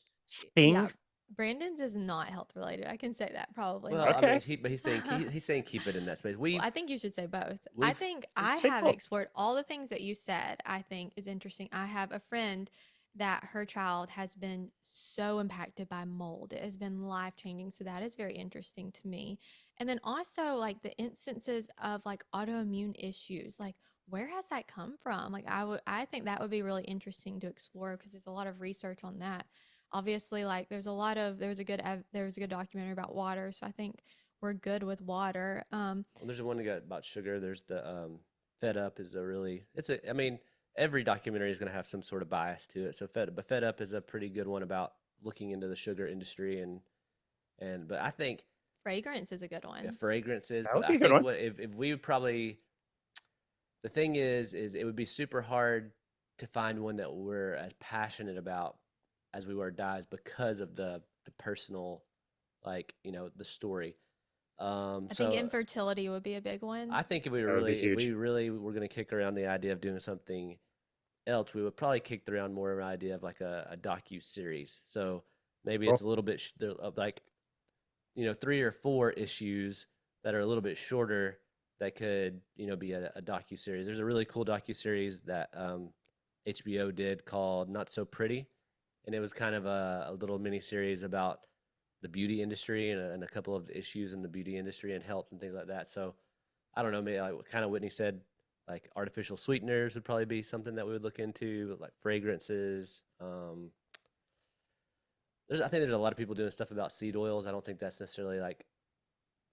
thing?
yeah, Brandon's is not health related. I can say that probably.
Well,
not.
I mean,
Okay.
he's saying keep it in that space.
Well, I think you should say both. I
we've-
think I
Say
have
both.
explored all the things that you said. I think is interesting. I have a friend that her child has been so impacted by mold. It has been life changing. So that is very interesting to me. And then also like the instances of like autoimmune issues, like where has that come from? Like I think that would be really interesting to explore because there's a lot of research on that. Obviously, like there was a good documentary about water, so I think we're good with water.
well, there's one about sugar. There's the Fed Up is I mean, every documentary is going to have some sort of bias to it. So Fed Up is a pretty good one about looking into the sugar industry but I think
Fragrance is a good one.
fragrances.
That
But
would be
I
a good
think
one.
if we would probably, the thing is it would be super hard to find one that we're as passionate about as we were dyes because of the personal, like the story.
I think infertility would be a big one.
I think if
That would be
if
huge.
we really were going to kick around the idea of doing something else, we would probably kick around more of an idea of like a docu series. So maybe it's
Cool.
a little bit like 3 or 4 issues that are a little bit shorter that could be a docu series. There's a really cool docu series that HBO did called Not So Pretty, and it was kind of a little mini series about the beauty industry and a couple of issues in the beauty industry and health and things like that. So I don't know, maybe like kind of Whitney said, like artificial sweeteners would probably be something that we would look into, like fragrances. I think there's a lot of people doing stuff about seed oils. I don't think that's necessarily like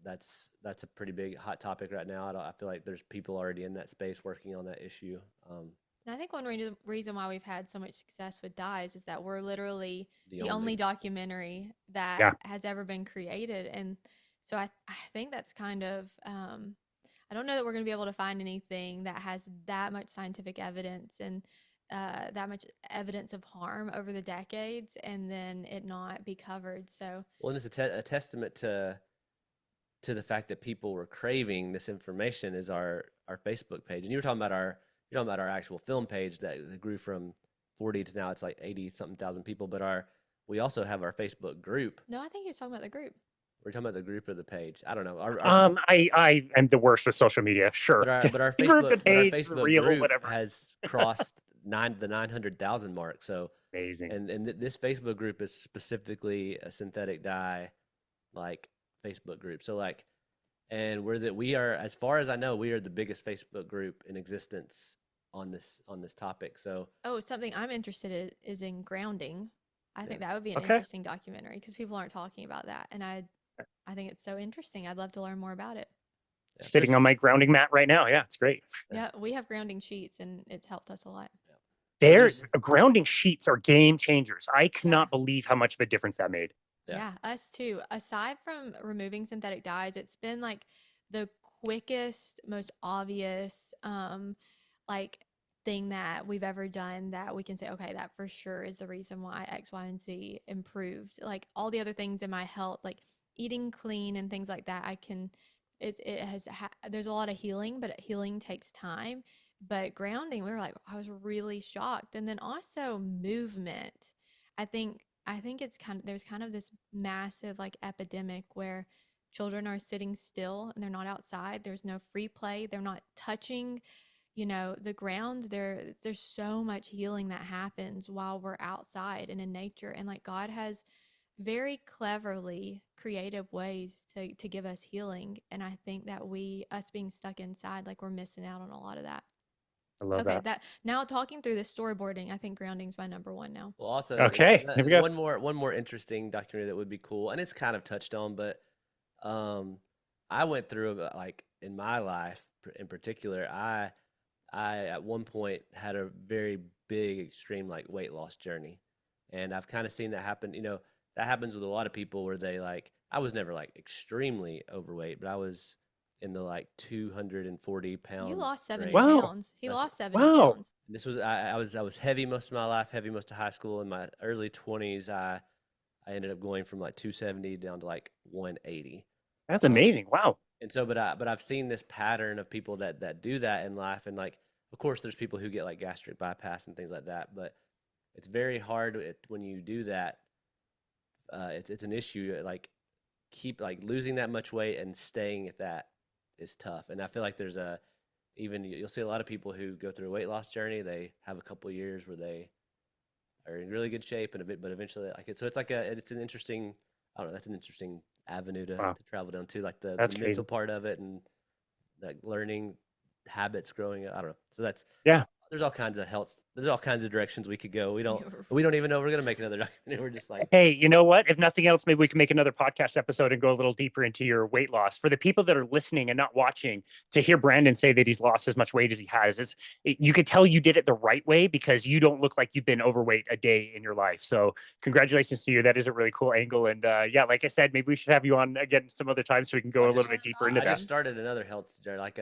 that's a pretty big hot topic right now. I feel like there's people already in that space working on that issue.
And I think one reason why we've had so much success with dyes is that we're literally
The
the
only
only documentary that
Yeah.
has ever been created. And so I think that's kind of, I don't know that we're going to be able to find anything that has that much scientific evidence and that much evidence of harm over the decades and then it not be covered. So,
well, and it's a testament to the fact that people were craving this information is our Facebook page. And you were talking about our actual film page that grew from 40 to now it's like 80 something thousand people. But we also have our Facebook group.
no, I think you're talking about the group.
We're talking about the group or the page. I don't know.
I am the worst with social media. Sure.
But our
The group, the
Facebook
page, the reel,
group
whatever.
has crossed the 900,000 mark. So
Amazing.
and this Facebook group is specifically a synthetic dye like Facebook group. So like, and we are, as far as I know, we are the biggest Facebook group in existence on this topic. So
Oh, something I'm interested in is in grounding. I think
Yeah.
that would be an
Okay.
interesting documentary because people aren't talking about that, and I think it's so interesting. I'd love to learn more about it.
yeah,
Sitting on my grounding mat right now. Yeah, it's great.
Yeah, we have grounding sheets, and it's helped us a lot.
There's grounding sheets are game changers. I
Yeah.
cannot believe how much of a difference that made.
Yeah.
Yeah, us too. Aside from removing synthetic dyes, it's been like the quickest, most obvious, like thing that we've ever done that we can say, okay, that for sure is the reason why X, Y, and Z improved. Like all the other things in my health, like eating clean and things like that, it has, there's a lot of healing, but healing takes time. But grounding, we were like, I was really shocked. And then also movement. I think it's there's kind of this massive like epidemic where children are sitting still and they're not outside. There's no free play. They're not touching, the ground. There's so much healing that happens while we're outside and in nature. And like God has very cleverly creative ways to give us healing. And I think that us being stuck inside, like we're missing out on a lot of that.
I love
Okay,
that.
that now talking through this storyboarding, I think grounding's my number one now.
Well, also
Okay, here we go.
one more interesting documentary that would be cool, and it's kind of touched on, but I went through like in my life in particular, I at one point had a very big extreme like weight loss journey, and I've kind of seen that happen. That happens with a lot of people where they like. I was never like extremely overweight, but I was in the like 240 pound.
You lost 70
range.
Wow.
pounds. He
That's-
lost 70
Wow.
pounds.
This was I was heavy most of my life, heavy most of high school. In my early 20s, I ended up going from like 270 down to like 180.
That's amazing. Wow.
And so, but I've seen this pattern of people that do that in life, and like, of course, there's people who get like gastric bypass and things like that, but it's very hard when you do that. It's an issue. Like, keep like losing that much weight and staying at that is tough. And I feel like you'll see a lot of people who go through a weight loss journey. They have a couple of years where they are in really good shape, but eventually like it. So it's it's an interesting. I don't know. That's an interesting avenue to travel down to, like the
That's
mental
crazy.
part of it and like learning habits growing up. I don't know. So
Yeah.
there's all kinds of health. There's all kinds of directions we could go. We don't even know we're gonna make another documentary. We're just like,
Hey, you know what? If nothing else, maybe we can make another podcast episode and go a little deeper into your weight loss. For the people that are listening and not watching, to hear Brandon say that he's lost as much weight as he has, you could tell you did it the right way because you don't look like you've been overweight a day in your life. So congratulations to you. That is a really cool angle. And yeah, like I said, maybe we should have you on again some other time so we can go a little bit deeper into
I
that.
just started another health journey. Like,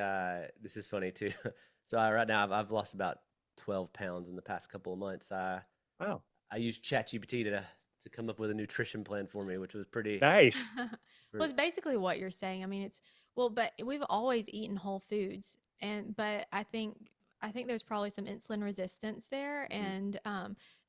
this is funny too. So right now I've lost about 12 pounds in the past couple of months.
Wow.
I used ChatGPT to come up with a nutrition plan for me, which was pretty
Nice.
Well, it's basically what you're saying. I mean, but we've always eaten whole foods, but I think there's probably some insulin resistance there, and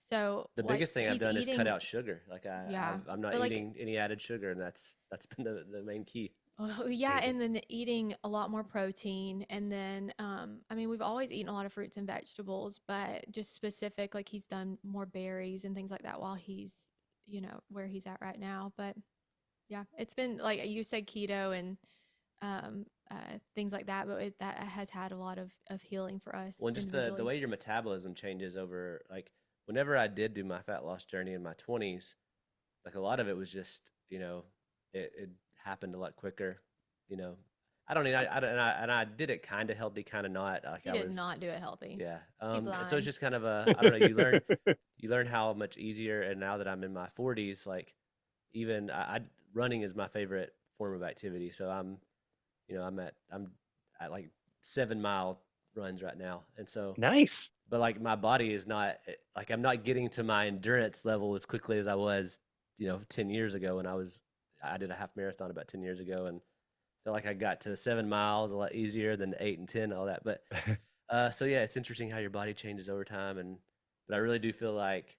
So
The
like
biggest thing I've
he's
done is cut
eating,
out sugar. Like
yeah,
I'm not
but like
eating any added sugar, and that's been the main key.
oh, yeah,
Amazing.
and then eating a lot more protein, and then I mean, we've always eaten a lot of fruits and vegetables, but just specific, like he's done more berries and things like that while he's, where he's at right now. But yeah, it's been like you said, keto and things like that, but that has had a lot of healing for us
Well, and just the
individually.
way your metabolism changes over, like, whenever I did do my fat loss journey in my 20s, like a lot of it was just, it happened a lot quicker. You know, I don't need, I don't, and I did it kind of healthy, kind of not. Like
He
I
did
was,
not do it healthy.
yeah.
He's
And so it's
lying.
just kind of I don't know. You learn how much easier. And now that I'm in my 40s, like even running is my favorite form of activity. So I'm at like 7 mile runs right now, and so
Nice.
but like my body is not like I'm not getting to my endurance level as quickly as I was, 10 years ago when I did a half marathon about 10 years ago, and felt like I got to 7 miles a lot easier than 8 and 10, all that. But so yeah, it's interesting how your body changes over time, but I really do feel like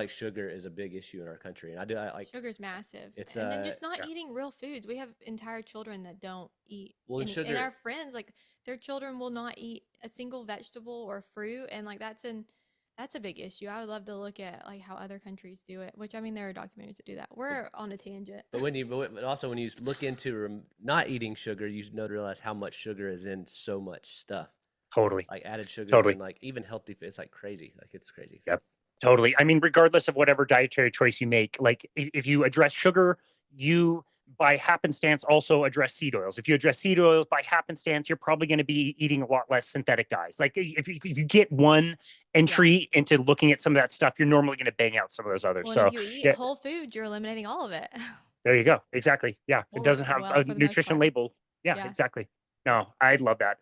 sugar is a big issue in our country, and I like
Sugar's massive.
it's
And then just not
Yeah.
eating real foods. We have entire children that don't eat
well, and
any, and
sugar.
our friends, like their children will not eat a single vegetable or fruit. And like that's a big issue. I would love to look at like how other countries do it, which I mean, there are documentaries that do that. We're on a tangent.
But also when you look into not eating sugar, you know to realize how much sugar is in so much stuff,
Totally.
like added sugars
Totally.
and like even healthy. It's like crazy, like it's crazy. So
Yep. Totally. I mean, regardless of whatever dietary choice you make, like if you address sugar, you by happenstance also address seed oils. If you address seed oils by happenstance, you're probably going to be eating a lot less synthetic dyes. Like if you get one
Yeah.
entry into looking at some of that stuff, you're normally going to bang out some of those others.
Well, and if
So
you eat
yeah,
whole food, you're eliminating all of it.
there you go. Exactly. Yeah. It
Or,
doesn't have
well,
a
for the most
nutrition
part.
label. Yeah,
Yeah.
exactly. No, I love that.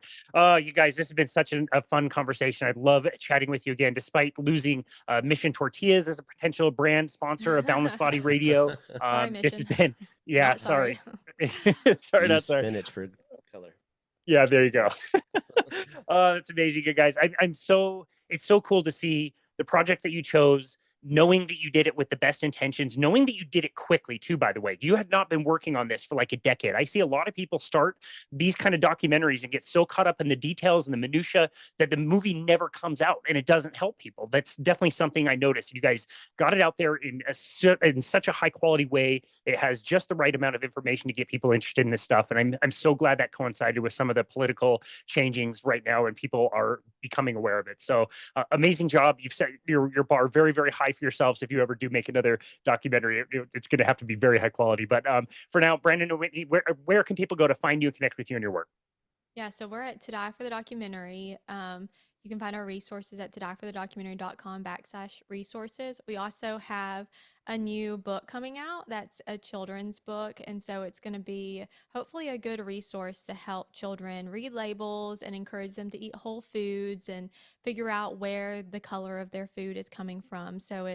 You guys, this has been such a fun conversation. I love chatting with you again, despite losing Mission Tortillas as a potential brand sponsor of Boundless Body Radio.
Sorry,
This has
Mission.
been, yeah,
Not sorry.
sorry. Sorry,
use
not sorry.
spinach for color.
Yeah,
Or
there you go.
spiritual.
That's amazing, you guys. It's so cool to see the project that you chose, knowing that you did it with the best intentions, knowing that you did it quickly too, by the way. You had not been working on this for like a decade. I see a lot of people start these kind of documentaries and get so caught up in the details and the minutia that the movie never comes out and it doesn't help people. That's definitely something I noticed. You guys got it out there in such a high quality way. It has just the right amount of information to get people interested in this stuff. And I'm so glad that coincided with some of the political changings right now and people are becoming aware of it. So amazing job. You've set your bar very, very high for yourselves. If you ever do make another documentary, it's going to have to be very high quality. But for now, Brandon and Whitney, where can people go to find you and connect with you and your work?
Yeah, so we're at To Die for the Documentary. You can find our resources at todieforthedocumentary.com/resources. We also have a new book coming out that's a children's book. And so it's going to be hopefully a good resource to help children read labels and encourage them to eat whole foods and figure out where the color of their food is coming from. So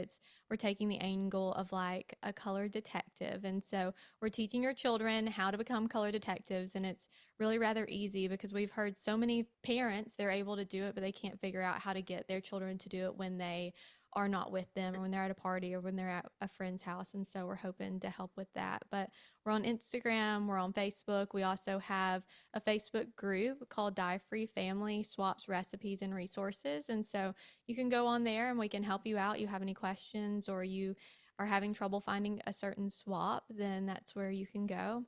we're taking the angle of like a color detective. And so we're teaching your children how to become color detectives. And it's really rather easy because we've heard so many parents, they're able to do it, but they can't figure out how to get their children to do it when they are not with them or when they're at a party or when they're at a friend's house. And so we're hoping to help with that. But we're on Instagram, we're on Facebook. We also have a Facebook group called Dye Free Family Swaps Recipes and Resources. And so you can go on there and we can help you out. You have any questions or you are having trouble finding a certain swap, then that's where you can go.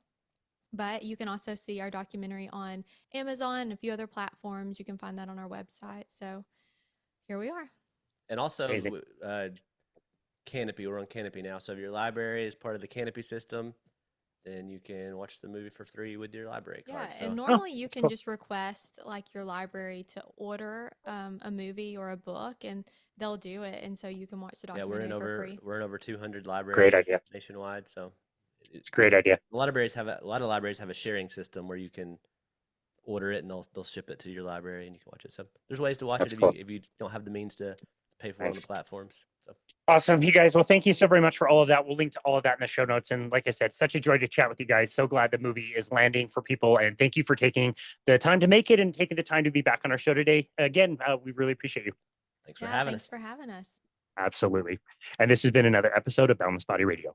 But you can also see our documentary on Amazon and a few other platforms. You can find that on our website. So here we are.
And
Amazing.
also, Canopy. We're on Canopy now. So if your library is part of the Canopy system, then you can watch the movie for free with your library
Yeah,
card.
and
So
normally you
That's
can
cool.
just request like your library to order a movie or a book, and they'll do it, and so you can watch the
yeah, we're in
documentary for
over
free.
we're in over 200
Great
libraries
idea.
nationwide. So
It's a great idea.
a lot of libraries have a sharing system where you can order it and they'll ship it to your library and you can watch it. So there's ways to watch it
That's
if you
cool.
if you don't have the means to pay for it on the
Nice.
platforms. So
Awesome. You guys, well, thank you so very much for all of that. We'll link to all of that in the show notes. And like I said, such a joy to chat with you guys. So glad the movie is landing for people. And thank you for taking the time to make it and taking the time to be back on our show today. Again, we really appreciate you.
thanks for
Yeah,
having
thanks
us.
for having us.
Absolutely. And this has been another episode of Boundless Body Radio.